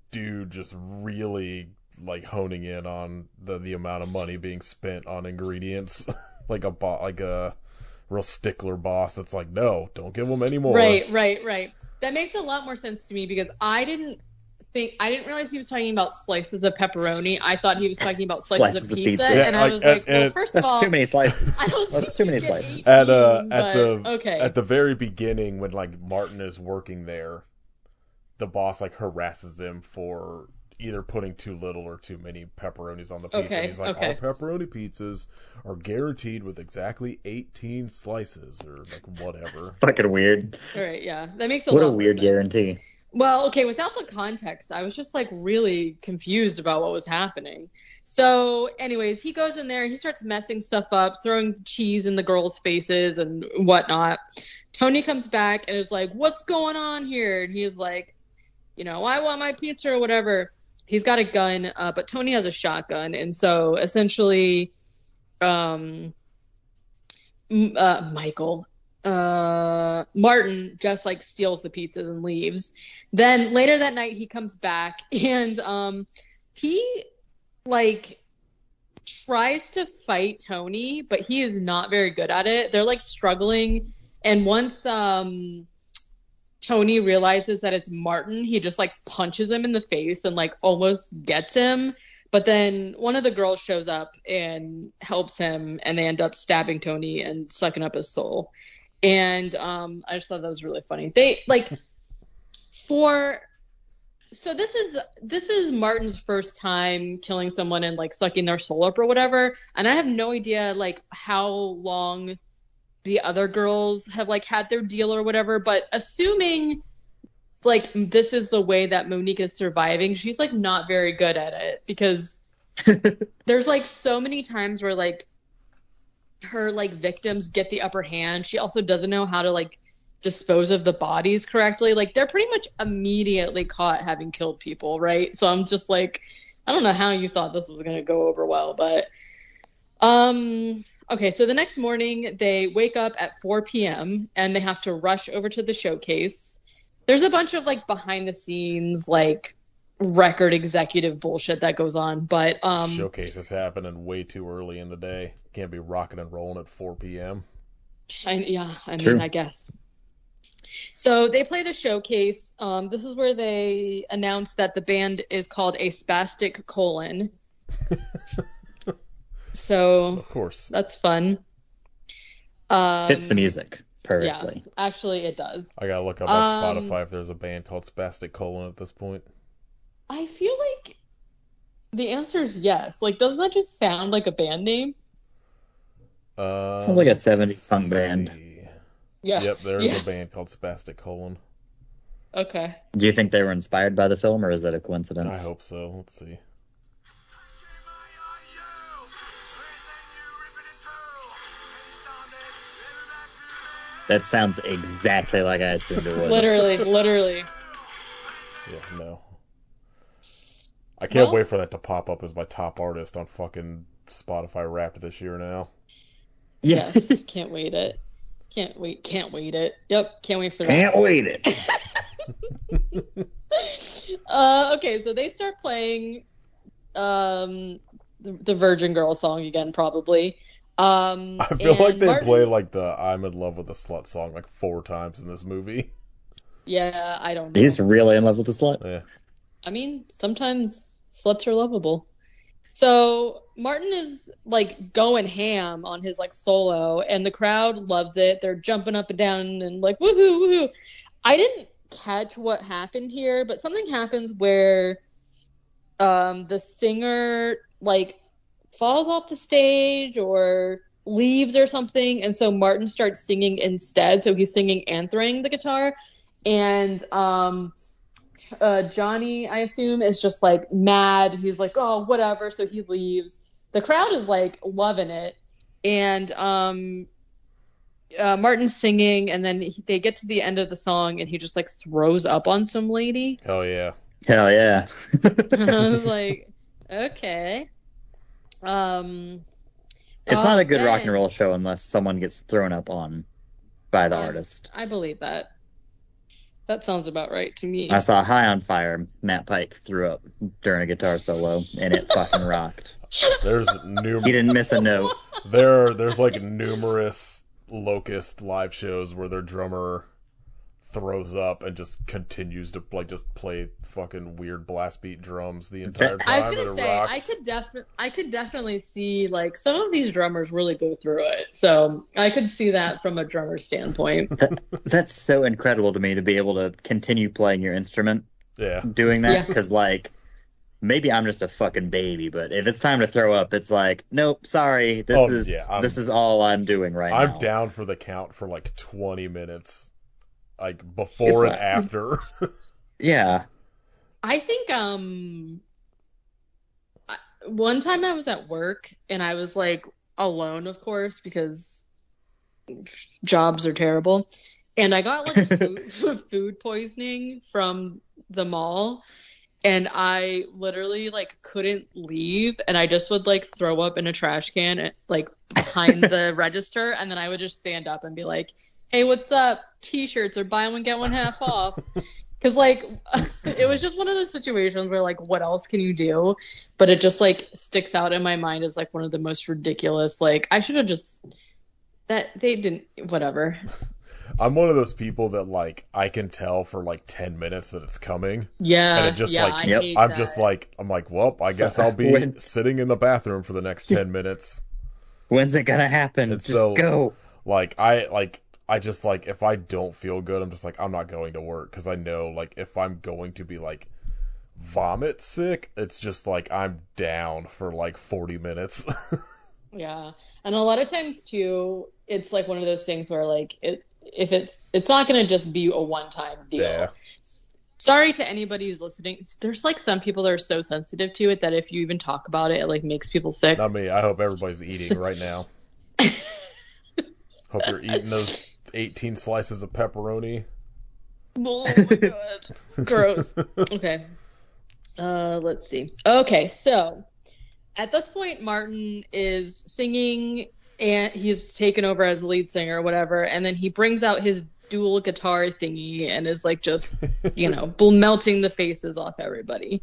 dude just really, like, honing in on the amount of money being spent on ingredients. like a real stickler boss that's like, no, don't give them any more. Right. That makes a lot more sense to me because I didn't realize he was talking about slices of pepperoni. I thought he was talking about slices of pizza. Yeah, and I was like, well, first of all... That's too many slices. That's too many slices. 18, At the very beginning, when, like, Martin is working there, the boss, like, harasses him for either putting too little or too many pepperonis on the pizza. Okay, He's like, our pepperoni pizzas are guaranteed with exactly 18 slices, or, like, whatever. It's fucking weird. All right, yeah. That makes a lot more sense. What a weird guarantee. Well, okay, without the context, I was just, like, really confused about what was happening. So, anyways, he goes in there, he starts messing stuff up, throwing cheese in the girls' faces and whatnot. Tony comes back and is like, what's going on here? And he's like, I want my pizza or whatever. He's got a gun, but Tony has a shotgun. And so, essentially, Martin just like steals the pizzas and leaves. Then later that night he comes back and he like tries to fight Tony, but he is not very good at it. They're like struggling, and once Tony realizes that it's Martin, he just like punches him in the face and like almost gets him. But then one of the girls shows up and helps him, and they end up stabbing Tony and sucking up his soul. And I just thought that was really funny. They like so this is Martin's first time killing someone and like sucking their soul up or whatever. And I have no idea like how long the other girls have like had their deal or whatever, but assuming like this is the way that Monique is surviving, she's like not very good at it because there's like so many times where like her like victims get the upper hand. She also doesn't know how to like dispose of the bodies correctly. Like they're pretty much immediately caught having killed people, right? So I'm just like, I don't know how you thought this was going to go over well, but okay, so the next morning they wake up at 4 p.m. and they have to rush over to the showcase. There's a bunch of like behind the scenes like record executive bullshit that goes on, but showcase is happening way too early in the day. Can't be rocking and rolling at 4 p.m. I mean, I guess. So they play the showcase. This is where they announce that the band is called a Spastic Colon. So of course, that's fun. Fits the music perfectly. Yeah, actually, it does. I gotta look up on Spotify if there's a band called Spastic Colon at this point. I feel like the answer is yes. Like, doesn't that just sound like a band name? Sounds like a 70s punk band. Yeah. Yep, there's a band called Spastic Colon. Okay. Do you think they were inspired by the film, or is it a coincidence? I hope so. Let's see. That sounds exactly like I assumed it would. Literally. Yeah, no. I can't wait for that to pop up as my top artist on fucking Spotify Wrapped this year now. Yes, can't wait it. Can't wait it. Yep, can't wait for that. Can't wait it. Okay, so they start playing the Virgin Girl song again, probably. I feel like And they play Martin, like the "I'm in love with a slut" song like 4 times in this movie. yeah, I don't know. He's really in love with the slut. Yeah. I mean, sometimes sluts are lovable. So Martin is like going ham on his like solo, and the crowd loves it. They're jumping up and down and like woohoo, woohoo. I didn't catch what happened here, but something happens where the singer like falls off the stage or leaves or something, and so Martin starts singing instead. So he's singing and throwing the guitar, and Johnny, I assume, is just like mad. He's like, oh, whatever. So he leaves. The crowd is like loving it, and Martin's singing, and then they get to the end of the song, and he just like throws up on some lady. Hell yeah. Hell yeah. I was like, okay. It's not a good rock and then- roll show unless someone gets thrown up on by the Yeah. artist. I believe that. That sounds about right to me. I saw High on Fire. Matt Pike threw up during a guitar solo, and it fucking rocked. There's He didn't miss a note. there's like numerous Locust live shows where their drummer throws up and just continues to like just play fucking weird blast beat drums the entire I time. was And gonna it say rocks. I could definitely see like some of these drummers really go through it. So I could see that from a drummer standpoint. That's so incredible to me to be able to continue playing your instrument Yeah. doing that, Yeah. because like maybe I'm just a fucking baby, but if it's time to throw up, it's like, nope, sorry, Oh, this yeah, is all I'm doing right now. I'm down for the count for like 20 minutes. Like before and It's after. Yeah. I think one time I was at work and I was like alone, of course, because jobs are terrible. And I got like food poisoning from the mall. And I literally like couldn't leave, and I just would like throw up in a trash can like behind the register, and then I would just stand up and be like, "Hey, what's up? T-shirts are buy one get one half off." Because like it was just one of those situations where like what else can you do? But it just like sticks out in my mind as like one of the most ridiculous. Like I should have just that they didn't whatever. I'm one of those people that like I can tell for like 10 minutes that it's coming. Yeah, And it just yeah, like I Yep. hate I'm that. just like I'm like, well, I guess I'll be when- sitting in the bathroom for the next 10 minutes. When's it gonna happen? And Just so- go. I just like if I don't feel good, I'm just like I'm not going to work because I know like if I'm going to be like vomit sick, it's just like I'm down for like 40 minutes. Yeah. And a lot of times too, it's like one of those things where like if it's not going to just be a one-time deal. Yeah. Sorry to anybody who's listening. There's like some people that are so sensitive to it that if you even talk about it, it like makes people sick. Not me. I hope everybody's eating right now. Hope you're eating those 18 slices of pepperoni. Oh my God. Gross. Okay. Let's see. Okay, so at this point, Martin is singing and he's taken over as lead singer or whatever, and then he brings out his dual guitar thingy and is like just, melting the faces off everybody.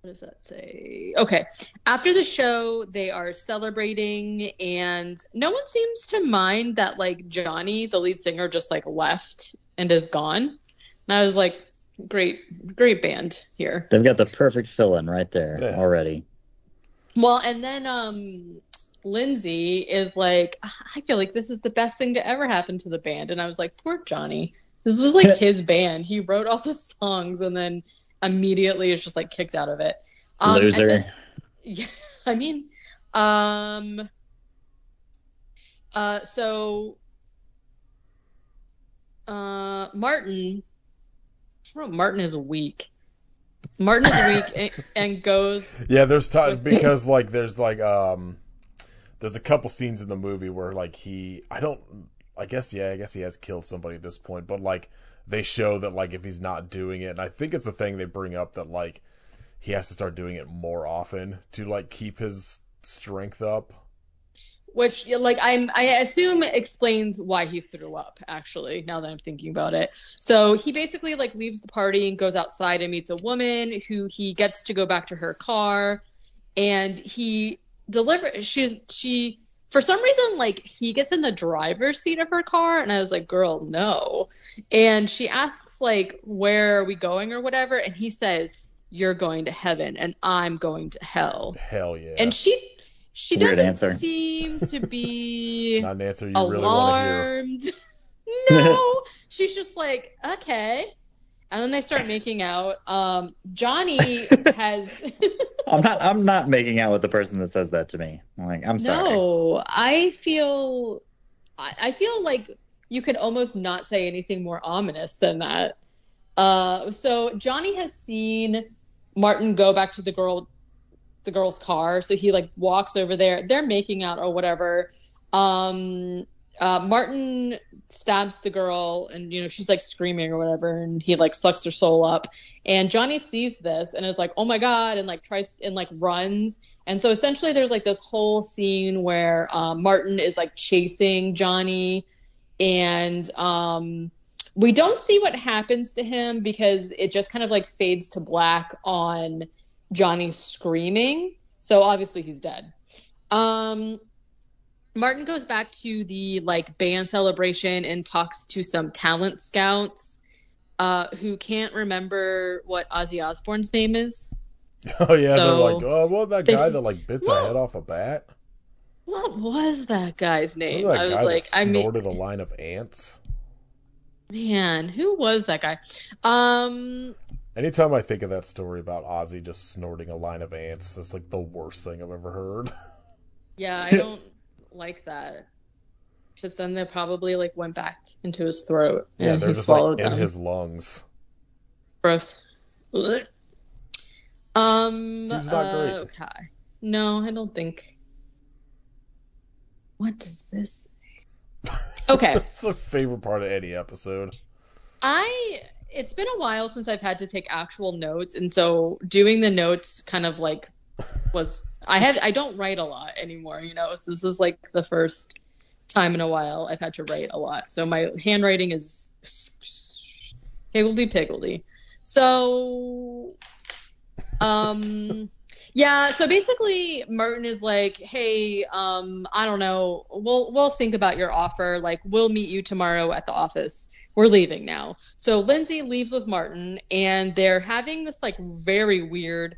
What does that say? Okay. After the show, they are celebrating, and no one seems to mind that like Johnny, the lead singer, just like left and is gone. And I was like, great band here. They've got the perfect fill-in right there Yeah. already. Well, and then Lindsay is like, I feel like this is the best thing to ever happen to the band. And I was like, poor Johnny. This was like his band. He wrote all the songs and then immediately is just like kicked out of it. Loser. And then- yeah, I mean, so Martin is weak. Martin is weak and goes. Yeah, there's time because like there's a couple scenes in the movie where like I guess he has killed somebody at this point, but like they show that like if he's not doing it, and I think it's a thing they bring up that like he has to start doing it more often to like keep his strength up. which like I assume explains why he threw up, actually, now that I'm thinking about it. So he basically like leaves the party and goes outside and meets a woman who he gets to go back to her car, and he delivers she for some reason, like, he gets in the driver's seat of her car, and I was like, girl, no. And she asks, like, where are we going or whatever, and he says, you're going to heaven, and I'm going to hell. Hell yeah. And she Weird doesn't answer. seem to be Not an answer you alarmed. really want to hear. No. She's just like, okay. And then they start making out. Johnny has... I'm not making out with the person that says that to me. I'm like, I'm sorry. No, I feel like you could almost not say anything more ominous than that. So Johnny has seen Martin go back to the girl's car, so he like walks over there. They're making out or whatever. Martin stabs the girl, and she's like screaming or whatever, and he like sucks her soul up. And Johnny sees this and is like, oh my god, and like tries and like runs. And so essentially there's like this whole scene where Martin is like chasing Johnny, and we don't see what happens to him because it just kind of like fades to black on Johnny screaming. So obviously he's dead. Martin goes back to the like band celebration and talks to some talent scouts who can't remember what Ozzy Osbourne's name is. Oh yeah, so, they're like, oh, what that guy that like bit the head off a bat? What was that guy's name? I was like, I snorted a line of ants. Man, who was that guy? Anytime I think of that story about Ozzy just snorting a line of ants, it's like the worst thing I've ever heard. Yeah, I don't like that, because then they probably like went back into his throat and they're he just swallowed like in them. his lungs. Gross. Seems not great. Okay. No, I don't think. What does this say? Okay. It's the favorite part of any episode. It's been a while since I've had to take actual notes, and so doing the notes kind of like I don't write a lot anymore, so this is like the first time in a while I've had to write a lot. So my handwriting is higgledy-piggledy. So yeah, so basically Martin is like, hey, I don't know, we'll think about your offer, like we'll meet you tomorrow at the office. We're leaving now. So Lindsay leaves with Martin, and they're having this like very weird,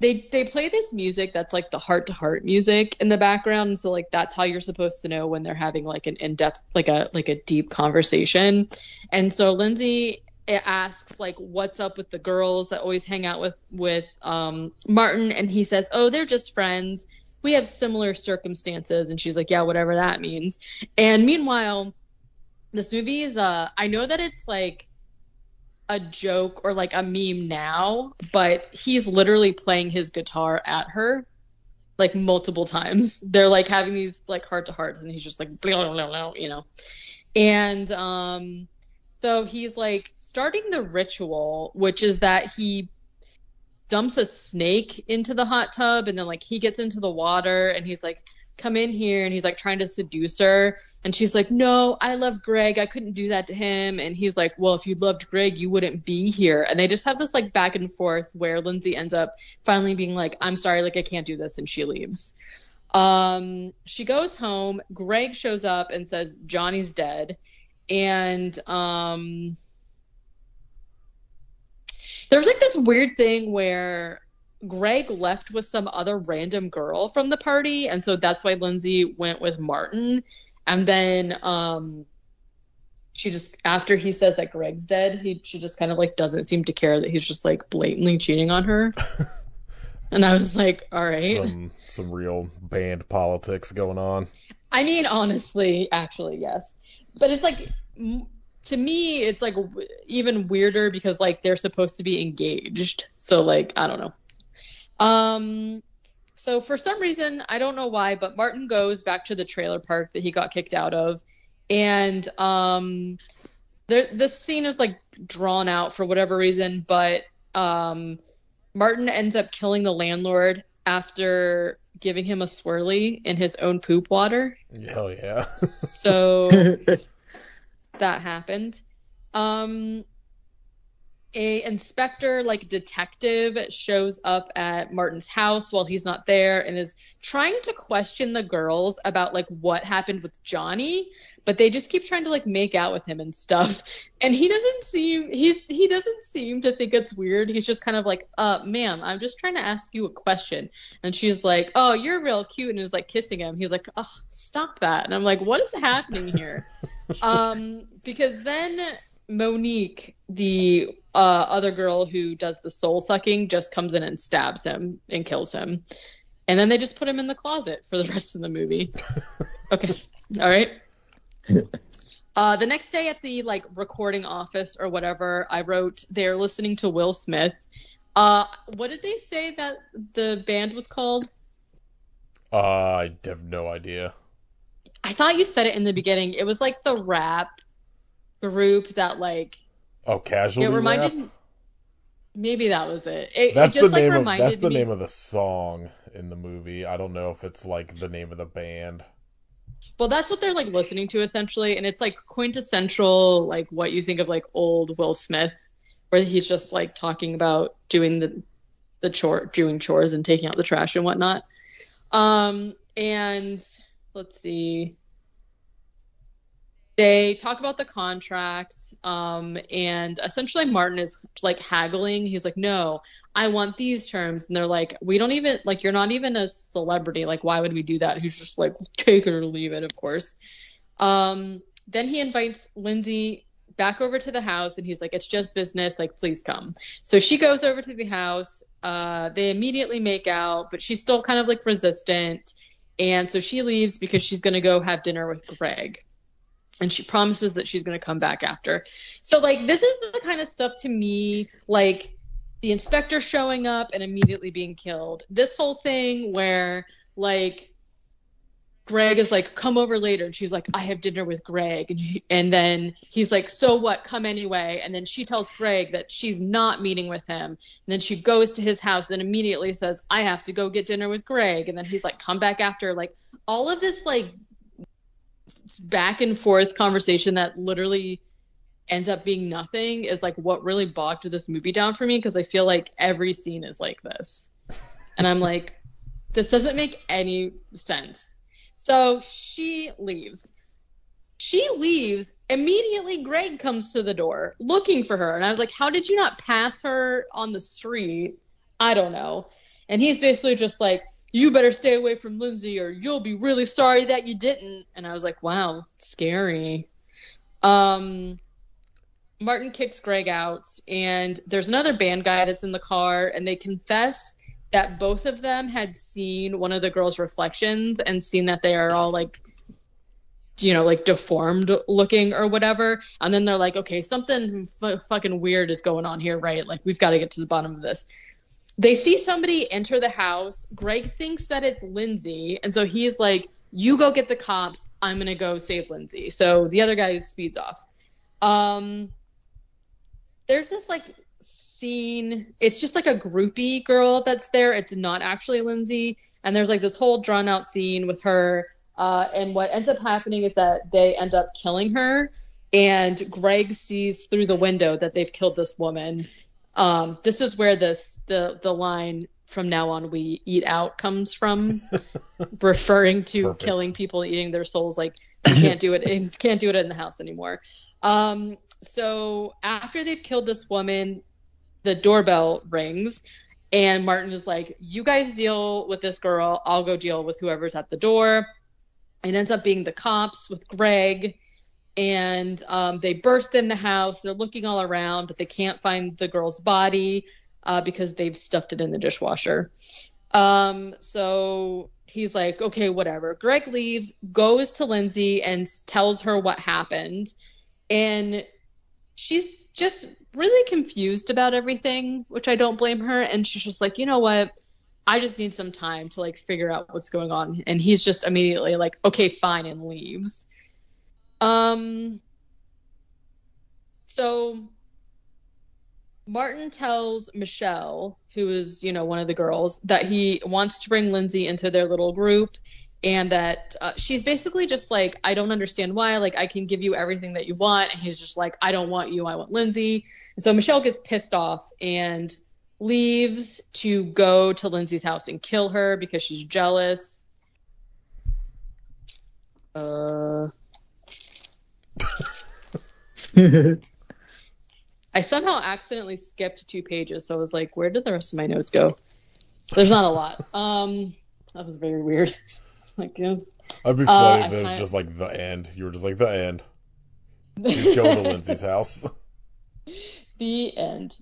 they play this music that's like the heart-to-heart music in the background, so like that's how you're supposed to know when they're having like an in-depth, like a deep conversation. And so Lindsay asks like, what's up with the girls that always hang out with Martin, and he says, oh, they're just friends, we have similar circumstances. And she's like, yeah, whatever that means. And meanwhile, this movie is I know that it's like a joke or like a meme now, but he's literally playing his guitar at her like multiple times. They're like having these like heart-to-hearts, and he's just like blah, blah, blah, and so he's like starting the ritual, which is that he dumps a snake into the hot tub, and then like he gets into the water, and he's like, come in here, and he's like trying to seduce her, and she's like, no, I love Greg, I couldn't do that to him. And he's like, well, if you loved Greg, you wouldn't be here. And they just have this like back and forth where Lindsay ends up finally being like, I'm sorry, like I can't do this, and she leaves. She goes home. Greg shows up and says Johnny's dead, and there's like this weird thing where Greg left with some other random girl from the party, and so that's why Lindsay went with Martin. And then she just, after he says that Greg's dead, she just kind of like doesn't seem to care that he's just like blatantly cheating on her. And I was like, all right. Some real band politics going on. I mean, honestly, actually, yes. But it's like, to me, it's like even weirder because like they're supposed to be engaged. So like, I don't know. So for some reason, I don't know why, but Martin goes back to the trailer park that he got kicked out of. And this scene is like drawn out for whatever reason, but Martin ends up killing the landlord after giving him a swirly in his own poop water. Hell yeah. So that happened. A inspector, like detective, shows up at Martin's house while he's not there and is trying to question the girls about like what happened with Johnny, but they just keep trying to like make out with him and stuff. And he doesn't seem to think it's weird. He's just kind of like, ma'am, I'm just trying to ask you a question. And she's like, oh, you're real cute, and is like kissing him. He's like, oh, stop that. And I'm like, what is happening here? Because then Monique, the other girl who does the soul sucking, just comes in and stabs him and kills him. And then they just put him in the closet for the rest of the movie. Okay. All right. The next day at the like recording office or whatever, I wrote they're listening to Will Smith. What did they say that the band was called? I have no idea. I thought you said it in the beginning. It was like the rap group that like Casualty it reminded Rap? Maybe that was it. That's it just the name like of reminded that's the me. name of the song in the movie. I don't know if it's like the name of the band. Well, that's what they're like listening to essentially, and it's like quintessential like what you think of like old Will Smith, where he's just like talking about doing doing chores and taking out the trash and whatnot. And let's see. They talk about the contract, and essentially Martin is like haggling. He's like, no, I want these terms. And they're like, we don't even, like, you're not even a celebrity. Like, why would we do that? He's just like, take it or leave it, of course. Then he invites Lindsay back over to the house, and he's like, it's just business. Like, please come. So she goes over to the house. They immediately make out, but she's still kind of like resistant. And so she leaves because she's going to go have dinner with Greg. And she promises that she's going to come back after. So, like, this is the kind of stuff to me, like, the inspector showing up and immediately being killed. This whole thing where, like, Greg is like, come over later. And she's like, I have dinner with Greg. And then he's like, so what? Come anyway. And then she tells Greg that she's not meeting with him. And then she goes to his house and immediately says, I have to go get dinner with Greg. And then he's like, come back after. Like, all of this, like, back and forth conversation that literally ends up being nothing is like what really bogged this movie down for me, because I feel like every scene is like this and I'm like, this doesn't make any sense. So she leaves immediately. Greg comes to the door looking for her, and I was like, how did you not pass her on the street? I don't know. And he's basically just like, you better stay away from Lindsay or you'll be really sorry that you didn't. And I was like, wow, scary. Martin kicks Greg out, and there's another band guy that's in the car, and they confess that both of them had seen one of the girls' reflections and seen that they are all like, you know, like deformed looking or whatever. And then they're like, okay, something fucking weird is going on here, right? Like, we've got to get to the bottom of this. They see somebody enter the house. Greg thinks that it's Lindsay. And so he's like, you go get the cops. I'm going to go save Lindsay. So the other guy speeds off. There's this like scene. It's just like a groupie girl that's there. It's not actually Lindsay. And there's like this whole drawn out scene with her. And what ends up happening is that they end up killing her. And Greg sees through the window that they've killed this woman. This is where the line from now on we eat out comes from, referring to Perfect. killing people, eating their souls. Like, you can't do it in the house anymore. So after they've killed this woman, the doorbell rings, and Martin is like, you guys deal with this girl, I'll go deal with whoever's at the door. It ends up being the cops with Greg. And they burst in the house. They're looking all around, but they can't find the girl's body because they've stuffed it in the dishwasher. So he's like, okay, whatever. Greg leaves, goes to Lindsay and tells her what happened. And she's just really confused about everything, which I don't blame her. And she's just like, you know what? I just need some time to like figure out what's going on. And he's just immediately like, okay, fine, and leaves. So Martin tells Michelle, who is, one of the girls, that he wants to bring Lindsay into their little group, and that she's basically just like, I don't understand why. Like, I can give you everything that you want. And he's just like, I don't want you. I want Lindsay. And so Michelle gets pissed off and leaves to go to Lindsay's house and kill her because she's jealous. I somehow accidentally skipped 2 pages, so I was like, where did the rest of my notes go? There's not a lot. That was very weird. Like, I'd be funny if it was just like the end. You were just like, the end. He's going to Lindsay's house. The end.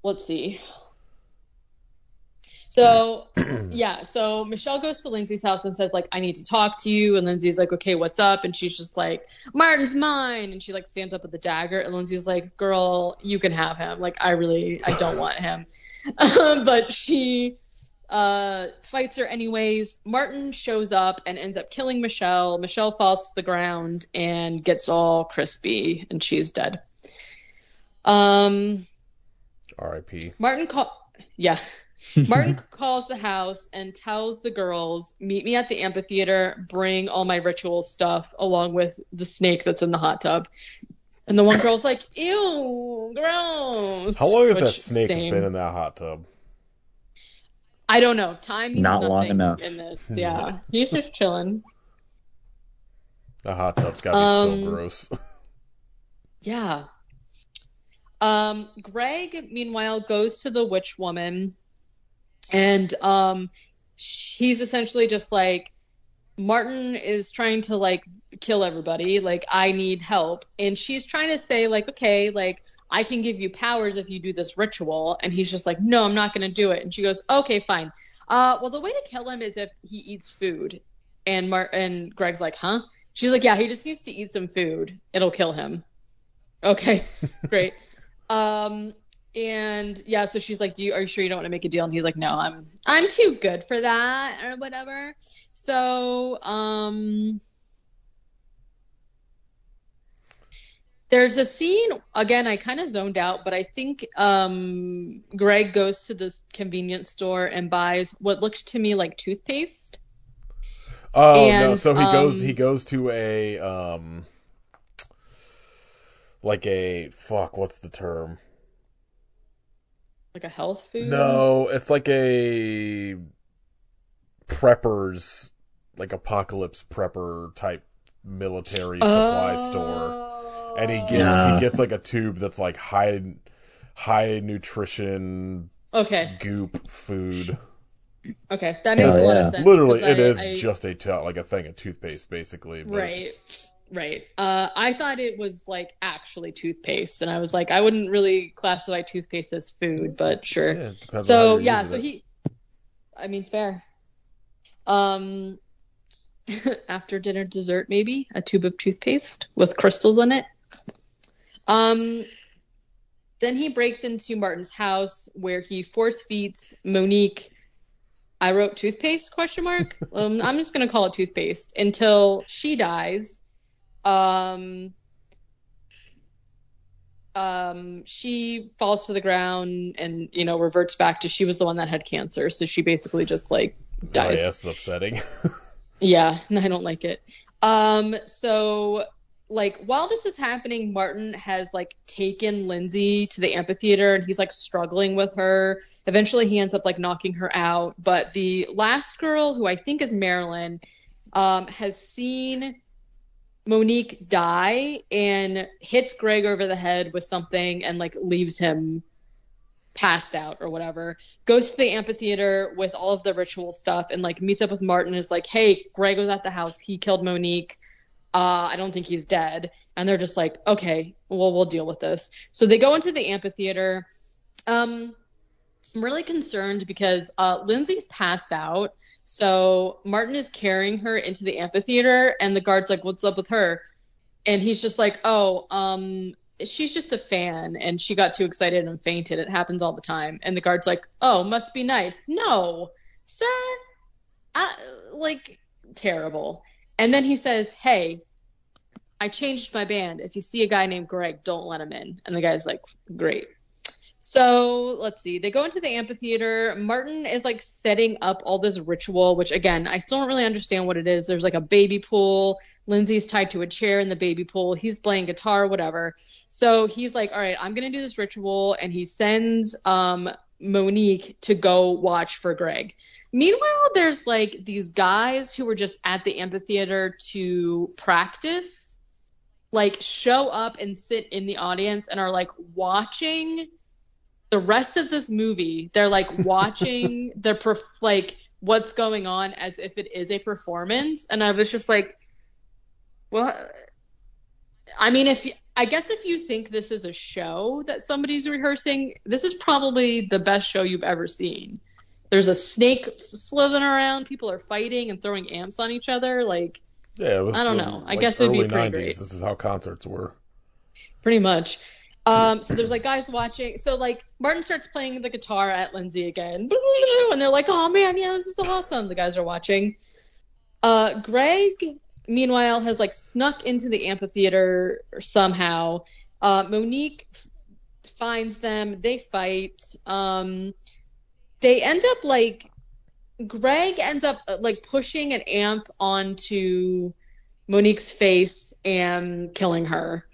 Let's see. So, yeah, so Michelle goes to Lindsay's house and says, like, I need to talk to you. And Lindsay's like, okay, what's up? And she's just like, Martin's mine. And she, like, stands up with the dagger. And Lindsay's like, girl, you can have him. Like, I don't want him. But she fights her anyways. Martin shows up and ends up killing Michelle. Michelle falls to the ground and gets all crispy, and she's dead. R.I.P. Martin calls the house and tells the girls, meet me at the amphitheater, bring all my ritual stuff along with the snake that's in the hot tub. And the one girl's like, ew, gross. How long has that snake been in that hot tub? I don't know. Time means not nothing long enough. In this. Yeah. He's just chilling. The hot tub's gotta be so gross. Yeah. Greg, meanwhile, goes to the witch woman, and he's essentially just like, Martin is trying to like kill everybody, like, I need help. And she's trying to say, like, okay, like, I can give you powers if you do this ritual. And he's just like, no, I'm not going to do it. And she goes, okay, fine. Well, the way to kill him is if he eats food. And Greg's like, huh? She's like, yeah, he just needs to eat some food. It'll kill him. Okay, great. And yeah, so she's like, are you sure you don't want to make a deal? And he's like, no, I'm too good for that or whatever. So, there's a scene, again, I kind of zoned out, but I think Greg goes to this convenience store and buys what looked to me like toothpaste. Oh, no, so he goes to a like a, what's the term? Like a health food? No, it's like a preppers, like apocalypse prepper type military supply store. And he gets like a tube that's like high nutrition goop food. Okay, that makes a lot of sense. Literally, it is just a thing of toothpaste, basically. But... Right. I thought it was like actually toothpaste, and I was like, I wouldn't really classify toothpaste as food, but sure. Yeah, depends on how you're using it. Fair. After dinner dessert, maybe a tube of toothpaste with crystals in it. Then he breaks into Martin's house where he force feeds Monique. I wrote toothpaste ? I'm just gonna call it toothpaste until she dies. She falls to the ground and reverts back to, she was the one that had cancer, so she basically just like dies. Oh, yeah, that's upsetting. Yeah, I don't like it. So like while this is happening, Martin has like taken Lindsay to the amphitheater and he's like struggling with her. Eventually he ends up like knocking her out. But the last girl, who I think is Marilyn, has seen Monique die and hits Greg over the head with something and like leaves him passed out or whatever. Goes to the amphitheater with all of the ritual stuff and like meets up with Martin and is like, hey, Greg was at the house. He killed Monique. I don't think he's dead. And they're just like, okay, well, we'll deal with this. So they go into the amphitheater. I'm really concerned because Lindsay's passed out. So Martin is carrying her into the amphitheater and the guard's like, what's up with her? And he's just like, she's just a fan and she got too excited and fainted. It happens all the time. And the guard's like, oh, must be nice. No, sir. Terrible. And then he says, hey, I changed my band. If you see a guy named Greg, don't let him in. And the guy's like, great. So let's see. They go into the amphitheater. Martin is like setting up all this ritual, which again, I still don't really understand what it is. There's like a baby pool. Lindsay's tied to a chair in the baby pool. He's playing guitar, whatever. So he's like, all right, I'm going to do this ritual. And he sends Monique to go watch for Greg. Meanwhile, there's like these guys who were just at the amphitheater to practice, like show up and sit in the audience and are like watching the rest of this movie. They're like watching like what's going on as if it is a performance. And I was just like, well, I mean, I guess if you think this is a show that somebody's rehearsing, this is probably the best show you've ever seen. There's a snake slithering around. People are fighting and throwing amps on each other. Like, yeah, it was I don't know. I guess it'd be pretty 90s. Great. This is how concerts were. Pretty much. So there's like guys watching. So like Martin starts playing the guitar at Lindsay again, and they're like, "Oh man, yeah, this is awesome." The guys are watching. Greg, meanwhile, has like snuck into the amphitheater somehow. Monique finds them. They fight. They end up like Greg ends up like pushing an amp onto Monique's face and killing her.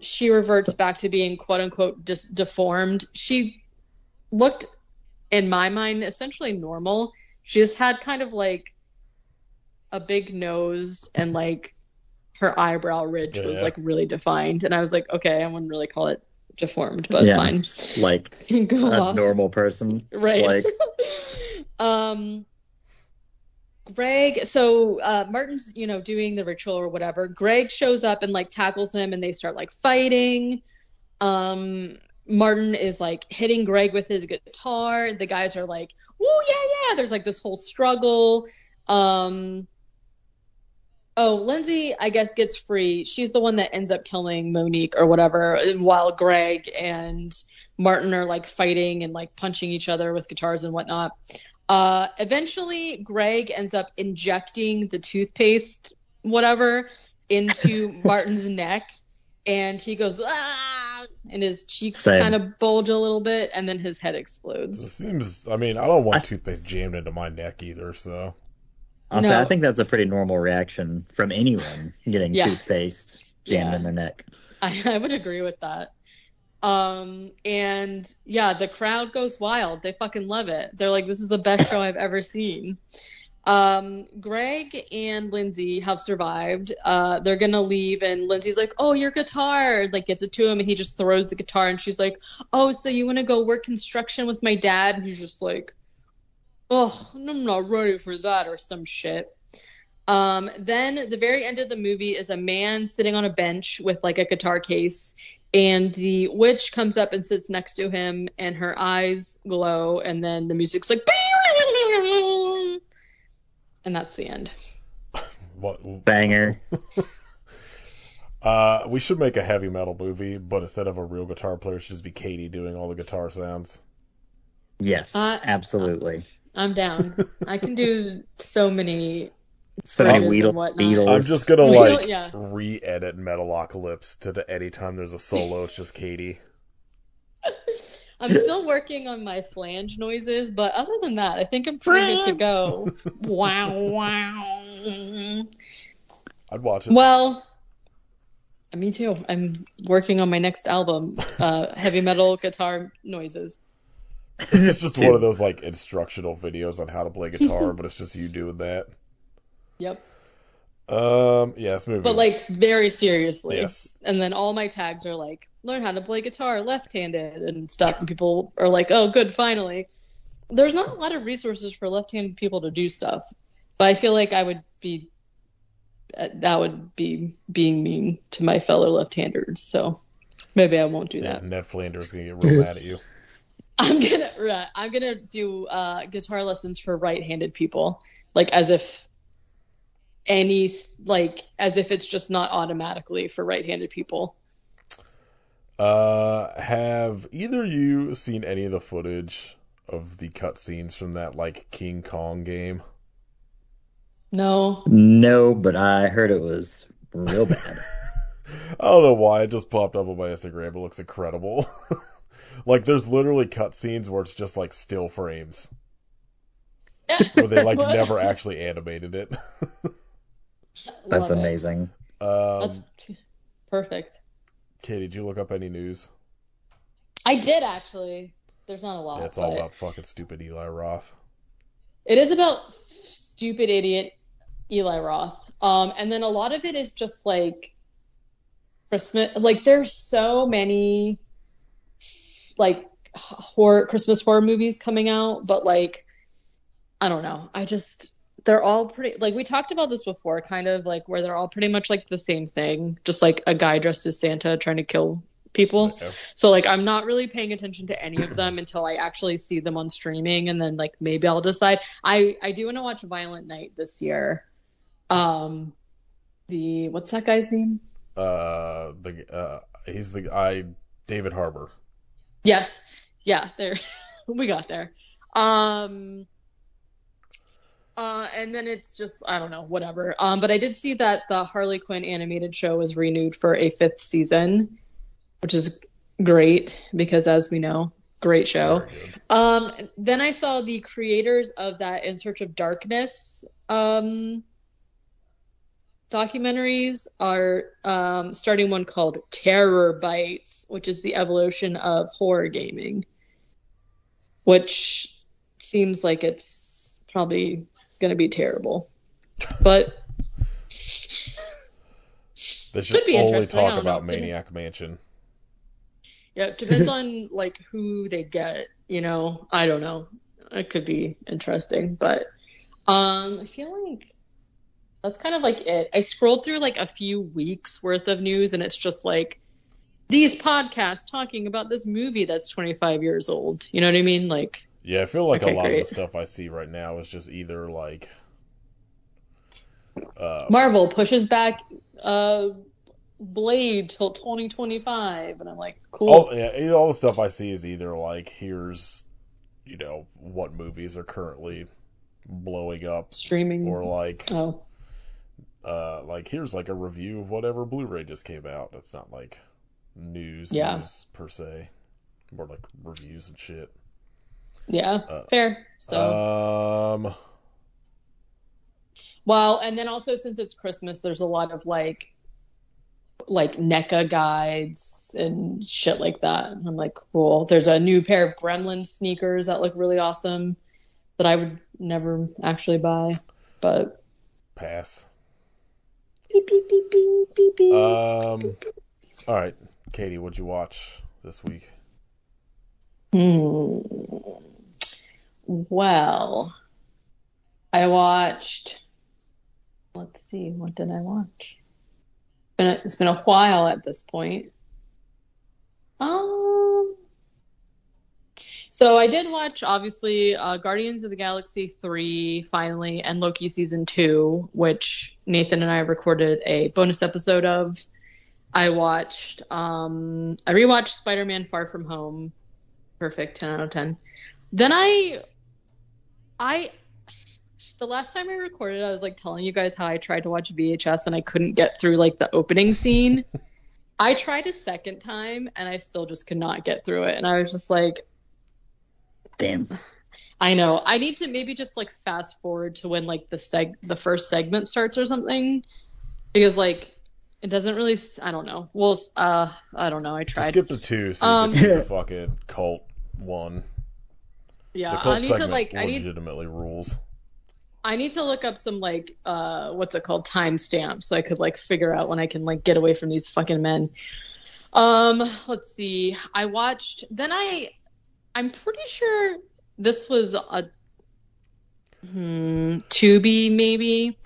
She reverts back to being quote unquote deformed. She looked, in my mind, essentially normal. She just had kind of like a big nose and like her eyebrow ridge was like really defined. And I was like, okay, I wouldn't really call it deformed, but fine. Like a normal person. Right. Like Greg, so Martin's, doing the ritual or whatever. Greg shows up and like tackles him and they start like fighting. Martin is like hitting Greg with his guitar. The guys are like, "Woo, yeah." There's like this whole struggle. Lindsay, I guess, gets free. She's the one that ends up killing Monique or whatever, while Greg and Martin are like fighting and like punching each other with guitars and whatnot. Eventually, Greg ends up injecting the toothpaste, whatever, into Martin's neck, and he goes, "Ah!" and his cheeks kind of bulge a little bit, and then his head explodes. It seems, I don't want toothpaste jammed into my neck either, so. Also, I think that's a pretty normal reaction from anyone getting toothpaste jammed in their neck. I would agree with that. And the crowd goes wild. They fucking love it. They're like, this is the best show I've ever seen. Greg and Lindsay have survived. They're gonna leave, and Lindsay's like, "Oh, your guitar!" Like gives it to him, and he just throws the guitar, and she's like, "Oh, so you want to go work construction with my dad?" And he's just like, "Oh, I'm not ready for that," or some shit. Then the very end of the movie is a man sitting on a bench with like a guitar case. And the witch comes up and sits next to him, and her eyes glow, and then the music's like, and that's the end. What banger? We should make a heavy metal movie, but instead of a real guitar player, it should just be Katie doing all the guitar sounds. Yes, absolutely. I'm down. I can do so many. Beatles. I'm just gonna re-edit Metalocalypse to the anytime there's a solo, it's just Katie. I'm still working on my flange noises, but other than that, I think I'm pretty good to go. Wow. I'd watch it. Well, me too. I'm working on my next album, heavy metal guitar noises. It's just one of those like instructional videos on how to play guitar, but it's just you doing that. Yep. Yes, movie. But like very seriously. Yes. And then all my tags are like, learn how to play guitar left-handed and stuff. And people are like, oh, good, finally. There's not a lot of resources for left-handed people to do stuff. But I feel like that would be being mean to my fellow left-handers. So maybe I won't do that. Ned Flanders going to get real mad at you. I'm gonna do guitar lessons for right-handed people. Like as if it's just not automatically for right-handed people. Have either of you seen any of the footage of the cutscenes from that like King Kong game? No, but I heard it was real bad. I don't know why, it just popped up on my Instagram. It looks incredible. Like, there's literally cutscenes where it's just, like, still frames. Where they, like, never actually animated it. That's amazing. That's perfect. Katie, did you look up any news? I did, actually. There's not a lot. Yeah, it's all about fucking stupid Eli Roth. It is about stupid idiot Eli Roth. And then a lot of it is just, like, Christmas. Like, there's so many, like, Christmas horror movies coming out, but, like, I don't know. They're all pretty, like, we talked about this before, kind of, like, where they're all pretty much, like, the same thing. Just, like, a guy dressed as Santa trying to kill people. Yeah. So, like, I'm not really paying attention to any of them until I actually see them on streaming, and then, like, maybe I'll decide. I do want to watch Violent Night this year. What's that guy's name? He's the guy, David Harbour. Yes. Yeah, there. We got there. And then it's just, I don't know, whatever. But I did see that the Harley Quinn animated show was renewed for a 5th season, which is great because, as we know, great show. Then I saw the creators of that In Search of Darkness documentaries are starting one called Terror Bites, which is the evolution of horror gaming, which seems like it's probably going to be terrible, but they should only talk about Maniac Mansion. Yeah, it depends on, like, who they get, you know. I don't know, it could be interesting, but I feel like that's kind of like it. I scrolled through like a few weeks worth of news, and it's just like these podcasts talking about this movie that's 25 years old, you know what I mean? Like, yeah, I feel like a lot of the stuff I see right now is just either like Marvel pushes back Blade till 2025, and I'm like, cool. All the stuff I see is either like, here's, you know, what movies are currently blowing up streaming, or like like, here's like a review of whatever Blu-ray just came out. That's not like news per se, more like reviews and shit. Yeah, fair. So, well, and then also, since it's Christmas, there's a lot of like NECA guides and shit like that. And I'm like, cool. There's a new pair of Gremlin sneakers that look really awesome that I would never actually buy, but pass. Beep, beep, beep, beep, beep, beep. All right, Katie, what'd you watch this week? Well, I watched, let's see, what did I watch? It's been a while at this point. So I did watch, obviously, Guardians of the Galaxy 3 finally, and Loki season 2, which Nathan and I recorded a bonus episode of. I rewatched Spider-Man Far From Home. Perfect, 10 out of 10. Then the last time I recorded, I was like telling you guys how I tried to watch VHS and I couldn't get through like the opening scene. I tried a second time and I still just could not get through it. And I was just like, damn. I know. I need to maybe just like fast forward to when like the first segment starts or something, because like it doesn't really. I don't know. Well, I don't know. I tried. Skip the 2 so you can see the fucking cult one. Yeah, the cult I need to like. Legitimately rules. I need to look up some like what's it called, timestamps, so I could like figure out when I can like get away from these fucking men. Let's see. I watched. Then I'm pretty sure this was a Tubi maybe,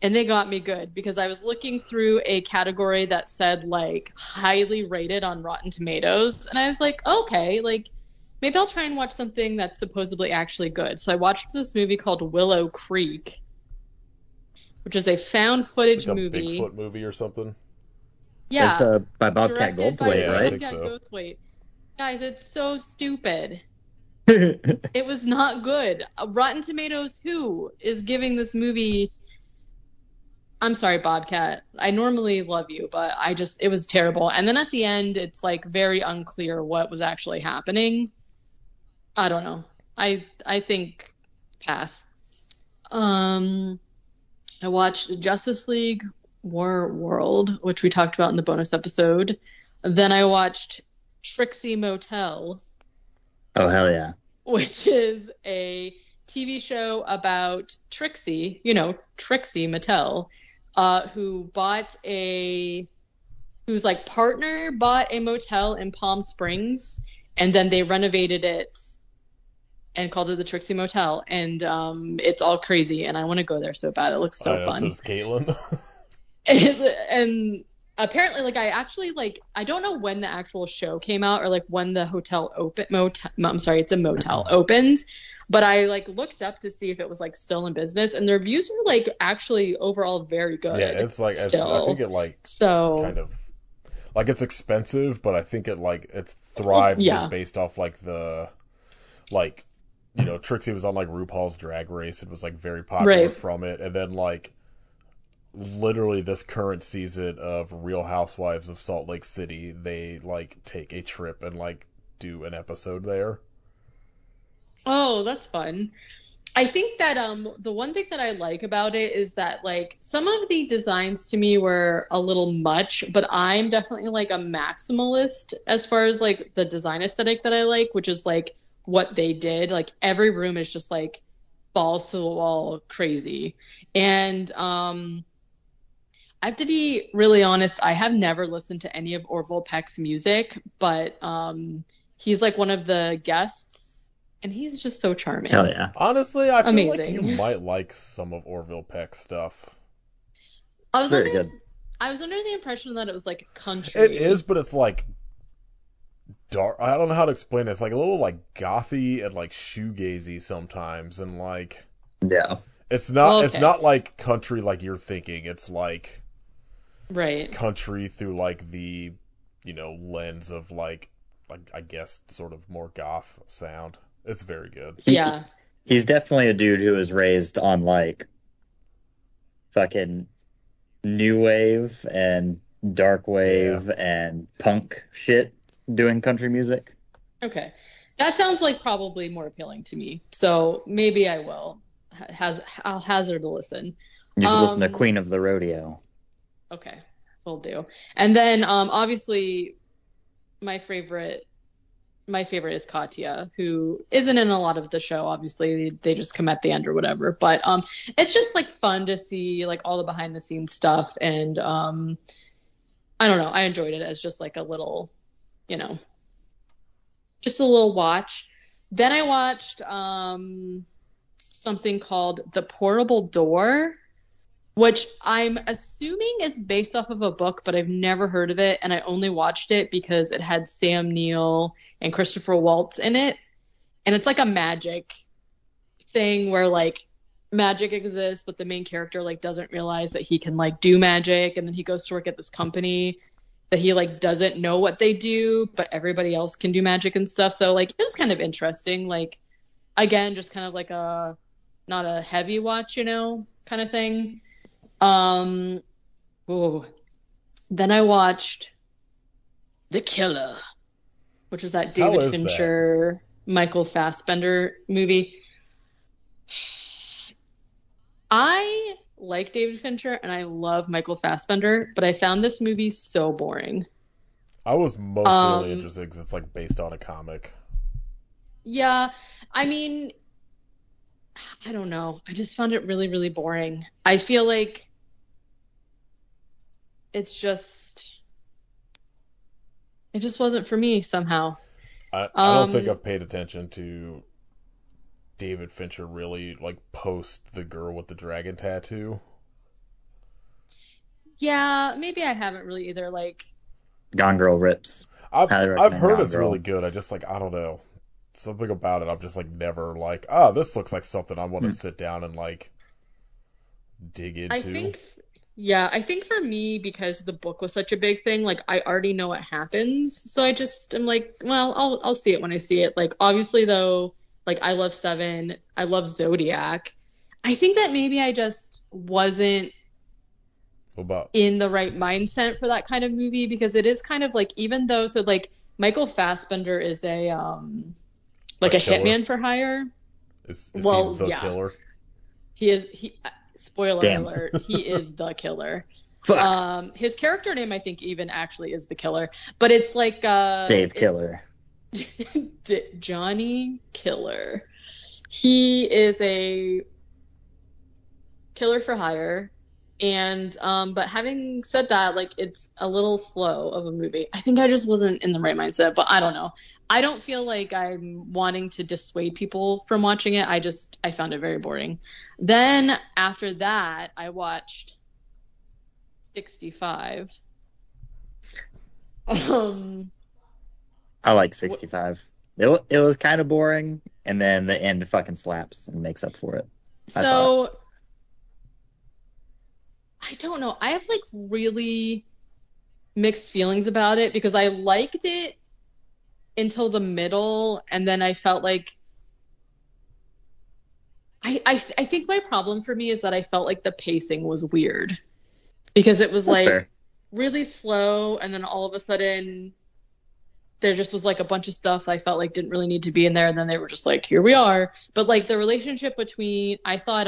and they got me good because I was looking through a category that said like highly rated on Rotten Tomatoes, and I was like, okay, like maybe I'll try and watch something that's supposedly actually good. So I watched this movie called Willow Creek, which is a found footage movie. Bigfoot movie or something? Yeah. It's by Bobcat Goldthwait, right? I think so. Goldthwait. Guys, it's so stupid. It was not good. Rotten Tomatoes, who is giving this movie... I'm sorry, Bobcat. I normally love you, but it was terrible. And then at the end, it's like very unclear what was actually happening. I don't know. I think pass. I watched Justice League War World, which we talked about in the bonus episode. Then I watched Trixie Motel. Oh, hell yeah. Which is a TV show about Trixie, Trixie Mattel, whose like partner bought a motel in Palm Springs, and then they renovated it and called it the Trixie Motel, and it's all crazy, and I want to go there so bad. It looks so fun. So does Caitlin. and apparently, like, I don't know when the actual show came out or like when the hotel I'm sorry, it's a motel opened, but I like looked up to see if it was like still in business, and the reviews were like actually overall very good. Yeah, it's like I think it like so kind of like it's expensive, but I think it thrives just based off like the like Trixie was on like RuPaul's Drag Race. It was like very popular from it, and then like literally this current season of Real Housewives of Salt Lake City, they like take a trip and like do an episode there. Oh, that's fun. I think that the one thing that I like about it is that like some of the designs to me were a little much, but I'm definitely like a maximalist as far as like the design aesthetic that I like, which is like what they did. Like every room is just like balls to the wall crazy. And I have to be really honest, I have never listened to any of Orville Peck's music, but he's like one of the guests, and he's just so charming. Hell yeah. Honestly, I feel like you might like some of Orville Peck's stuff. It's very good. I was under the impression that it was like country. It is, but it's like dark. I don't know how to explain it. It's like a little like gothy and like shoegazy sometimes, and like it's not It's not like country like you're thinking. It's like country through like the lens of like I guess sort of more goth sound. It's very good. Yeah. He's definitely a dude who was raised on like fucking new wave and dark wave and punk shit doing country music. Okay. That sounds like probably more appealing to me. So maybe I will. I'll hazard a listen. You should listen to Queen of the Rodeo. Okay. Will do. And then obviously my favorite is Katya, who isn't in a lot of the show. Obviously, they just come at the end or whatever. But it's just like fun to see like all the behind the scenes stuff, and I don't know. I enjoyed it as just like a little, just a little watch. Then I watched something called The Portable Door, which I'm assuming is based off of a book, but I've never heard of it, and I only watched it because it had Sam Neill and Christopher Waltz in it, and it's like a magic thing where like magic exists, but the main character like doesn't realize that he can like do magic, and then he goes to work at this company that he like doesn't know what they do, but everybody else can do magic and stuff. So like it was kind of interesting, like again just kind of like a not a heavy watch, kind of thing. Then I watched The Killer, which is that David Fincher, Michael Fassbender movie. I like David Fincher and I love Michael Fassbender, but I found this movie so boring. I was mostly interested because it's like based on a comic. Yeah, I mean, I don't know. I just found it really, really boring. I feel like it just wasn't for me somehow. I don't think I've paid attention to David Fincher really like post The Girl with the Dragon Tattoo. Yeah, maybe I haven't really either. Like Gone Girl rips. I've heard it's really good. I just like I don't know. Something about it I'm just like never like, oh, this looks like something I want to sit down and like dig into. I think for me, because the book was such a big thing, like I already know what happens, so I just am like, well, I'll see it when I see it. Like obviously though, like I love Seven, I love Zodiac. I think that maybe I just wasn't What about in the right mindset for that kind of movie, because it is kind of like, even though, so like Michael Fassbender is a a like a killer? hitman for hire. Is he Well, the yeah, killer? he spoiler Damn. alert, he is the killer. Fuck. His character name I think even actually is the killer, but it's like Dave it's Killer. Johnny Killer. He is a killer for hire. And but having said that, like, it's a little slow of a movie. I think I just wasn't in the right mindset, but I don't know. I don't feel like I'm wanting to dissuade people from watching it. I found it very boring. Then after that, I watched 65. I like 65. It was kind of boring, and then the end fucking slaps and makes up for it. So I don't know. I have like really mixed feelings about it, because I liked it until the middle, and then I felt like I think my problem for me is that I felt like the pacing was weird, because it was That's like fair. really slow, and then all of a sudden there just was like a bunch of stuff I felt like didn't really need to be in there, and then they were just like, here we are. But like the relationship between, I thought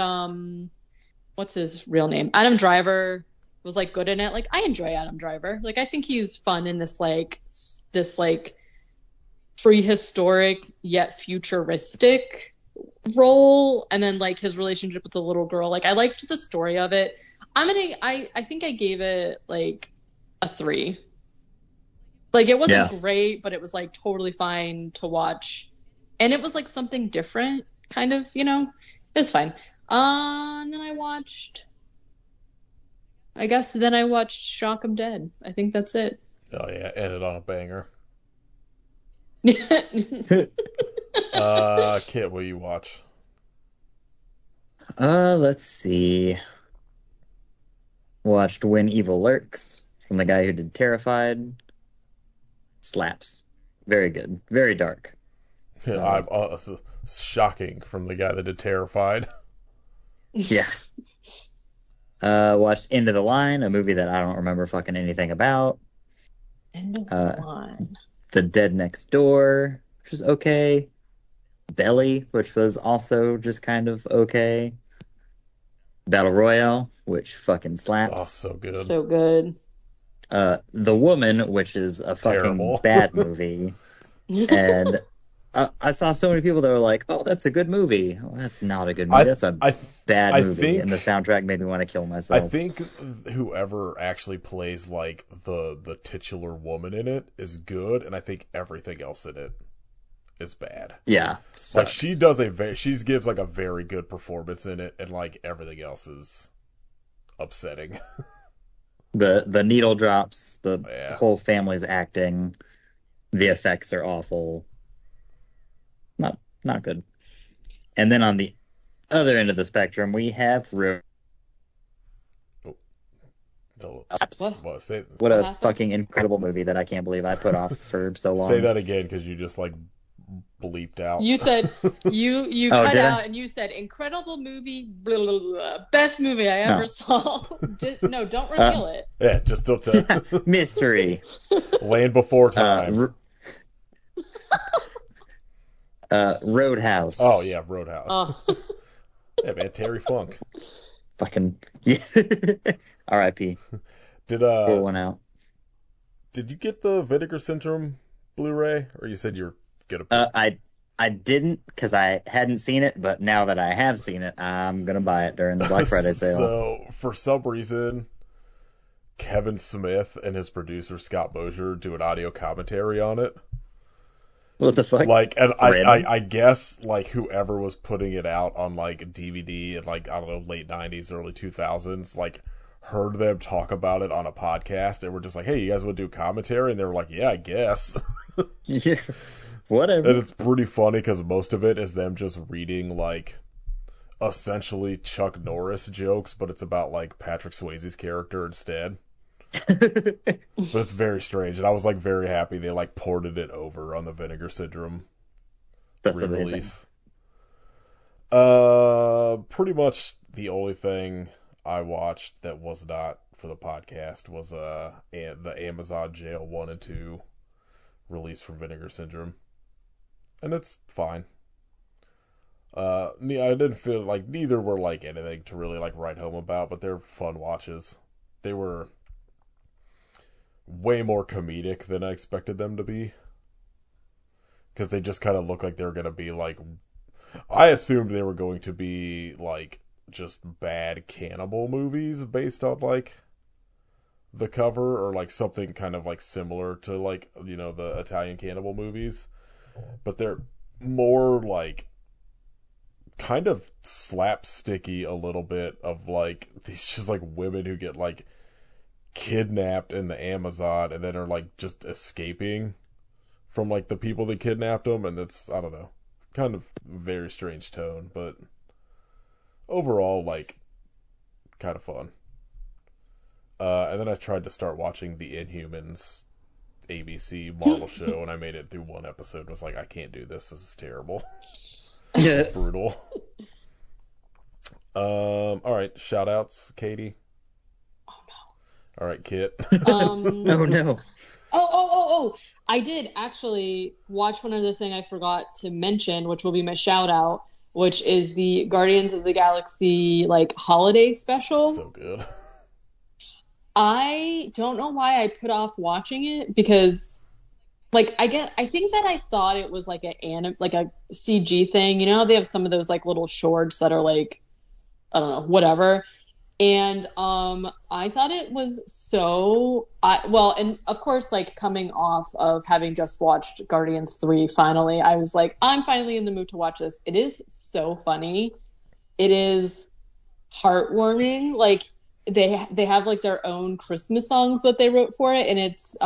what's his real name? Adam Driver was like good in it. Like, I enjoy Adam Driver. Like, I think he's fun in this like prehistoric yet futuristic role. And then like his relationship with the little girl. Like, I liked the story of it. I think I gave it like a 3. Like, it wasn't great, but it was like totally fine to watch. And it was like something different, kind of, you know? It was fine. And then I watched Shock 'em Dead. I think that's it. Oh yeah, ended on a banger. Kit, what you watch? Let's see. Watched When Evil Lurks from the guy who did Terrified. Slaps. Very good. Very dark. I'm shocking from the guy that did Terrified. Yeah. Watched End of the Line, a movie that I don't remember fucking anything about. End of the Line. The Dead Next Door, which was okay. Belly, which was also just kind of okay. Battle Royale, which fucking slaps. Oh, so good. So good. The Woman, which is a fucking Terrible. bad movie. And I saw so many people that were like, "Oh, that's a good movie." Well, that's not a good movie. That's a bad movie, and the soundtrack made me want to kill myself. I think whoever actually plays like the titular woman in it is good, and I think everything else in it is bad. Yeah, like she gives like a very good performance in it, and like everything else is upsetting. The needle drops, the whole family's acting, the effects are awful. Not good. And then on the other end of the spectrum, we have What a fucking incredible movie that I can't believe I put off for so long. Say that again, because you just like bleeped out. You said you cut out and you said incredible movie, blah, blah, blah, best movie I ever saw. No, don't reveal it. Yeah, just don't tell. Mystery. Land Before Time. Roadhouse. Oh yeah, Roadhouse. Oh. Yeah, man, Terry Funk. Fucking R.I.P. Pull one out. Did you get the Vinegar Syndrome Blu-ray, or you said you're gonna? I didn't, because I hadn't seen it, but now that I have seen it, I'm gonna buy it during the Black Friday sale. So for some reason, Kevin Smith and his producer Scott Mosier do an audio commentary on it. What the fuck? Like, and I guess like whoever was putting it out on like DVD in like, I don't know, late 90s, early 2000s, like heard them talk about it on a podcast. They were just like, "Hey, you guys want to do commentary?" And they were like, "Yeah, I guess." Yeah, whatever. And it's pretty funny because most of it is them just reading like essentially Chuck Norris jokes, but it's about like Patrick Swayze's character instead. But it's very strange, and I was like very happy they like ported it over on the Vinegar Syndrome re-release. Amazing. Pretty much the only thing I watched that was not for the podcast was the Amazon Jail 1 and 2 release from Vinegar Syndrome. And it's fine. I didn't feel like neither were like anything to really like write home about, but they're fun watches. They were way more comedic than I expected them to be. Because they just kind of look like they were going to be like... I assumed they were going to be like just bad cannibal movies based on like the cover, or like something kind of like similar to like, you know, the Italian cannibal movies. But they're more like kind of slapsticky a little bit, of like these just like women who get like kidnapped in the Amazon and then are like just escaping from like the people that kidnapped them, and that's, I don't know, kind of very strange tone, but overall like kind of fun. And then I tried to start watching the Inhumans ABC Marvel show, and I made it through one episode and was like, I can't do this. This is terrible. It's brutal. All right, shout outs, Katie. Oh no. All right, Kit. Oh no. Oh. I did actually watch one other thing I forgot to mention, which will be my shout out, which is the Guardians of the Galaxy like holiday special. So good. I don't know why I put off watching it, because like I think that I thought it was like like a CG thing. You know, they have some of those like little shorts that are like, I don't know, whatever. And I thought it was so and of course, like coming off of having just watched Guardians 3 finally, I was like, I'm finally in the mood to watch this. It is so funny. It is heartwarming. Like they have like their own Christmas songs that they wrote for it, and it's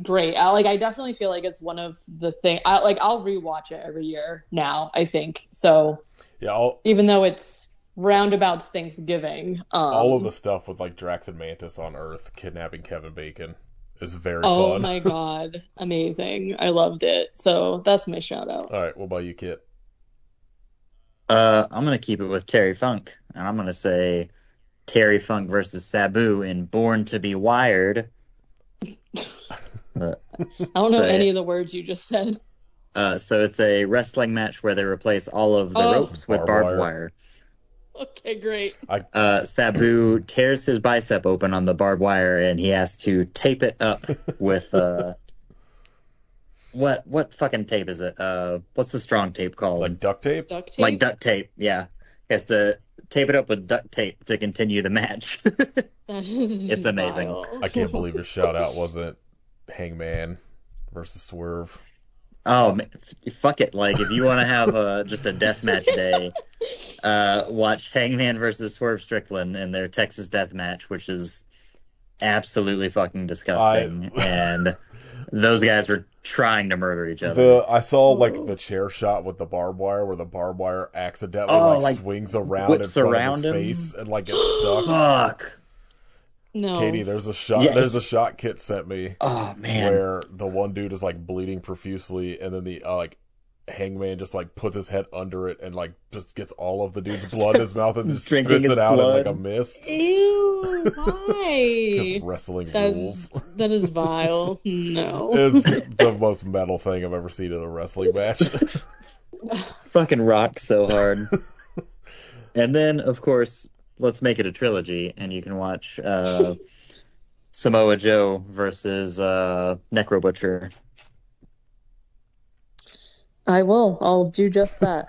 great. I definitely feel like it's one of the thing I'll rewatch it every year now, I think. So yeah, even though it's roundabout Thanksgiving, all of the stuff with like Drax and Mantis on Earth kidnapping Kevin Bacon is very fun. Oh my god, amazing. I loved it. So that's my shout out. All right, what about you, Kit? I'm gonna keep it with Terry Funk, and I'm gonna say Terry Funk versus Sabu in Born to Be Wired. I don't know any of the words you just said. So it's a wrestling match where they replace all of the ropes with barbed wire. Okay, great. Sabu tears his bicep open on the barbed wire, and he has to tape it up with what fucking tape is it? What's the strong tape called? Like duct tape? Duct tape? Like duct tape, yeah. He has to tape it up with duct tape to continue the match. It's amazing. Vile. I can't believe your shout out wasn't Hangman versus Swerve. Oh, man, fuck it. Like, if you want to have just a death match day, watch Hangman versus Swerve Strickland in their Texas death match, which is absolutely fucking disgusting. And those guys were trying to murder each other. I saw like the chair shot with the barbed wire, where the barbed wire accidentally swings around in front of his face and like gets stuck. Fuck. No. Katie, there's a shot. Yes. There's a shot Kit sent me. Oh man. Where the one dude is like bleeding profusely, and then the Hangman just like puts his head under it and like just gets all of the dude's blood in his mouth and just spits it out in like a mist. Ew, why? Because wrestling rules. That is vile. No. It's the most metal thing I've ever seen in a wrestling match. Fucking rocks so hard. And then, of course, let's make it a trilogy, and you can watch Samoa Joe versus Necro Butcher. I will. I'll do just that.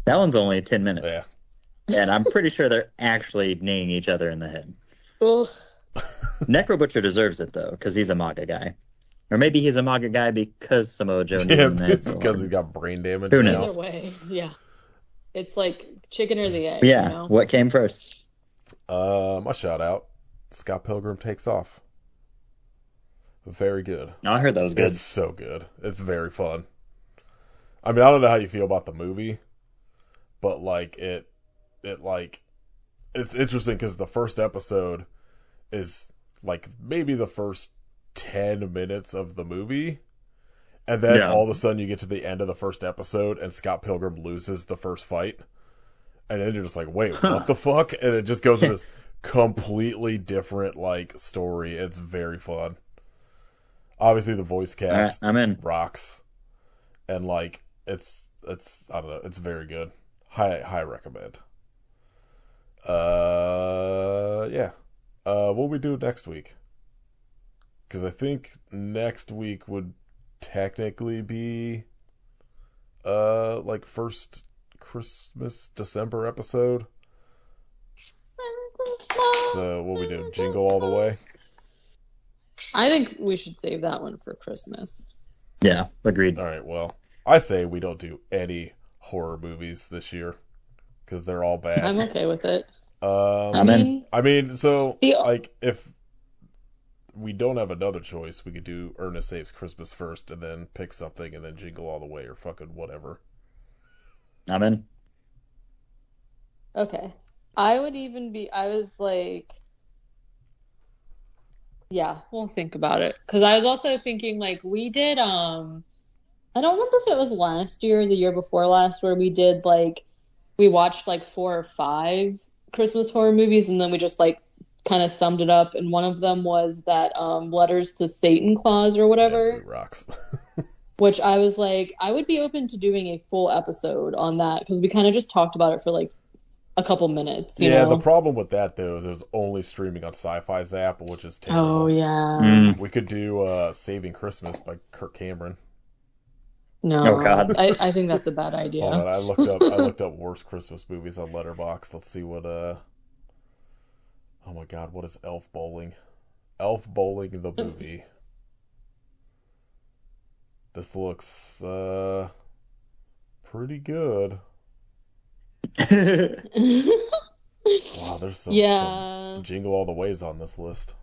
That one's only 10 minutes. Yeah. And I'm pretty sure they're actually kneeing each other in the head. Ugh. Necro Butcher deserves it, though, because he's a MAGA guy. Or maybe he's a MAGA guy because Samoa Joe kneed him in the head so because hard. he's got brain damage. Who knows? Either way, yeah. It's like chicken or the egg. Yeah, you know? what came first? My shout out, Scott Pilgrim Takes Off. Very good. No, I heard that was good. It's so good. It's very fun. I mean, I don't know how you feel about the movie, but like it's interesting because the first episode is like maybe the first 10 minutes of the movie, and then all of a sudden you get to the end of the first episode and Scott Pilgrim loses the first fight, And then you're just like, wait, what the fuck? And it just goes in this completely different, like, story. It's very fun. Obviously, the voice cast I'm in. rocks. And, like, it's I don't know, it's very good. High recommend. Yeah. What we do next week? Because I think next week would technically be, like, first Christmas December episode. So what we do? Jingle All the Way? I think we should save that one for Christmas. Yeah, agreed. All right, well, I say we don't do any horror movies this year because they're all bad. I'm okay with it. I'm in. I mean, so, The- like, if we don't have another choice, we could do Ernest Saves Christmas first and then pick something and then Jingle All the Way or fucking whatever. I'm in. Okay. I was like, yeah, we'll think about it. Because I was also thinking, like, we did, I don't remember if it was last year or the year before last, where we did, like, we watched, like, 4 or 5 Christmas horror movies, and then we just, like, kind of summed it up. And one of them was that, Letters to Satan Claus or That whatever, movie rocks. which I was like, I would be open to doing a full episode on that, because we kind of just talked about it for, like, a couple minutes, you Yeah, know? the problem with that, though, is it was only streaming on Sci-Fi Zap, which is terrible. Oh, yeah. Mm. We could do Saving Christmas by Kirk Cameron. No, Oh, God. I think that's a bad idea. Hold on, I looked up worst Christmas movies on Letterboxd. Let's see what oh my god, what is Elf Bowling? Elf Bowling the movie. This looks pretty good. Wow, there's some Jingle All the Ways on this list.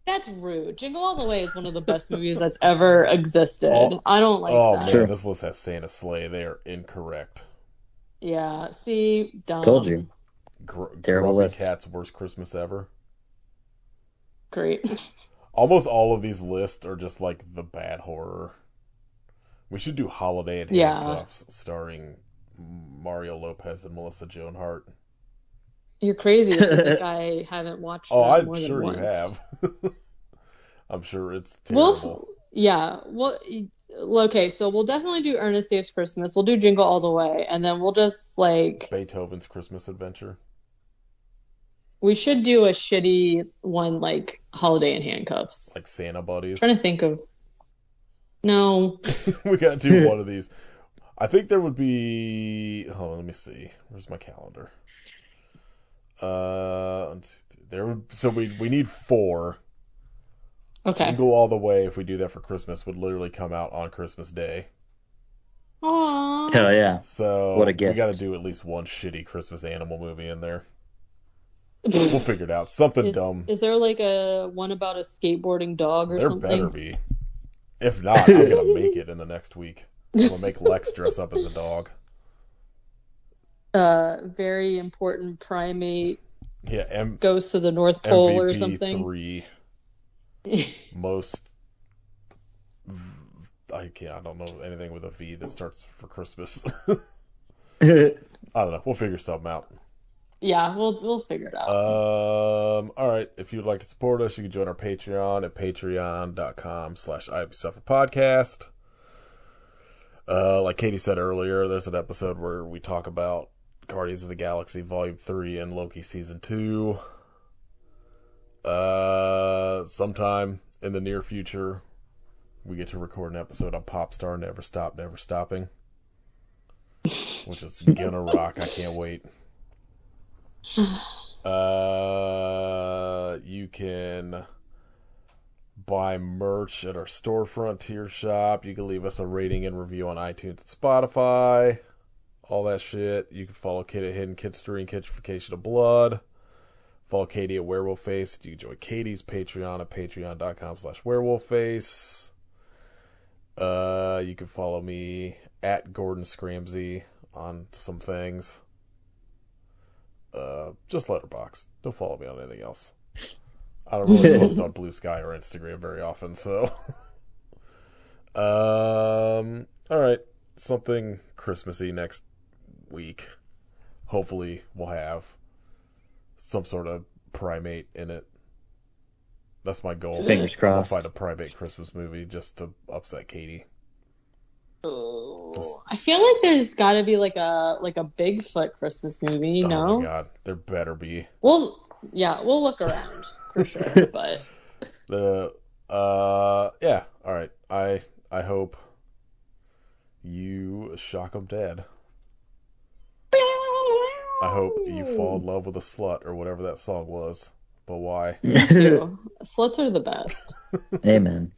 That's rude. Jingle All the Way is one of the best movies that's ever existed. Oh, I don't like Oh that. man, True. this list has Santa Sleigh. They are incorrect. Yeah, see, dumb. Told you. Terrible Grumpy list. Cat's Worst Christmas Ever. Great. Almost all of these lists are just like the bad horror. We should do Holiday in Yeah. Handcuffs starring Mario Lopez and Melissa Joan Hart. You're crazy if you think I haven't watched Oh, that I'm more sure than you once. have. I'm sure it's Well, terrible. yeah. Well, okay, so we'll definitely do Ernest Saves Christmas. We'll do Jingle All the Way, and then we'll just, like, Beethoven's Christmas Adventure. we should do a shitty one, like Holiday in Handcuffs. Like Santa Buddies. Trying to think of. No. We gotta do one of these. I think there would be. Hold on, let me see. Where's my calendar? So we need 4. Okay. Jingle All the Way, if we do that for Christmas, would literally come out on Christmas Day. Aww. Hell yeah. So What a we gift. got to do at least one shitty Christmas animal movie in there. We'll figure it out. Something dumb. Is there like a one about a skateboarding dog or There something? better be. If not, I'm gonna make it in the next week. I'm gonna make Lex dress up as a dog. Very important primate Yeah, goes to the North Pole or MVP something. 3 most. I don't know anything with a V that starts for Christmas. I don't know. We'll figure something out. Yeah, we'll figure it out. All right. If you'd like to support us, you can join our Patreon at patreon.com/IUPSufferPodcast. Like Katie said earlier, there's an episode where we talk about Guardians of the Galaxy Volume 3 and Loki Season 2. Sometime in the near future, we get to record an episode on Popstar Never Stop, Never Stopping, which is gonna rock. I can't wait. You can buy merch at our store Frontier shop. You can leave us a rating and review on iTunes and Spotify. All that shit. You can follow Kate at Hidden Kitstery and Kitchification of Blood. Follow Katie at WerewolfFace. You can join Katie's Patreon at patreon.com/werewolfface. You can follow me at Gordon Scramsey on some things. Just Letterboxd. Don't follow me on anything else. I don't really post on Blue Sky or Instagram very often, so. Alright. Something Christmassy next week, hopefully we'll have some sort of primate in it. That's my goal. Fingers I'm gonna crossed. find a primate Christmas movie just to upset Katie. Oh, I feel like there's got to be like a Bigfoot Christmas movie, Oh no? my god, there better be. We'll look around for sure, but Yeah, all right. I hope you shock 'em dead. I hope you fall in love with a slut or whatever that song was. But why? Me too. Sluts are the best. Amen.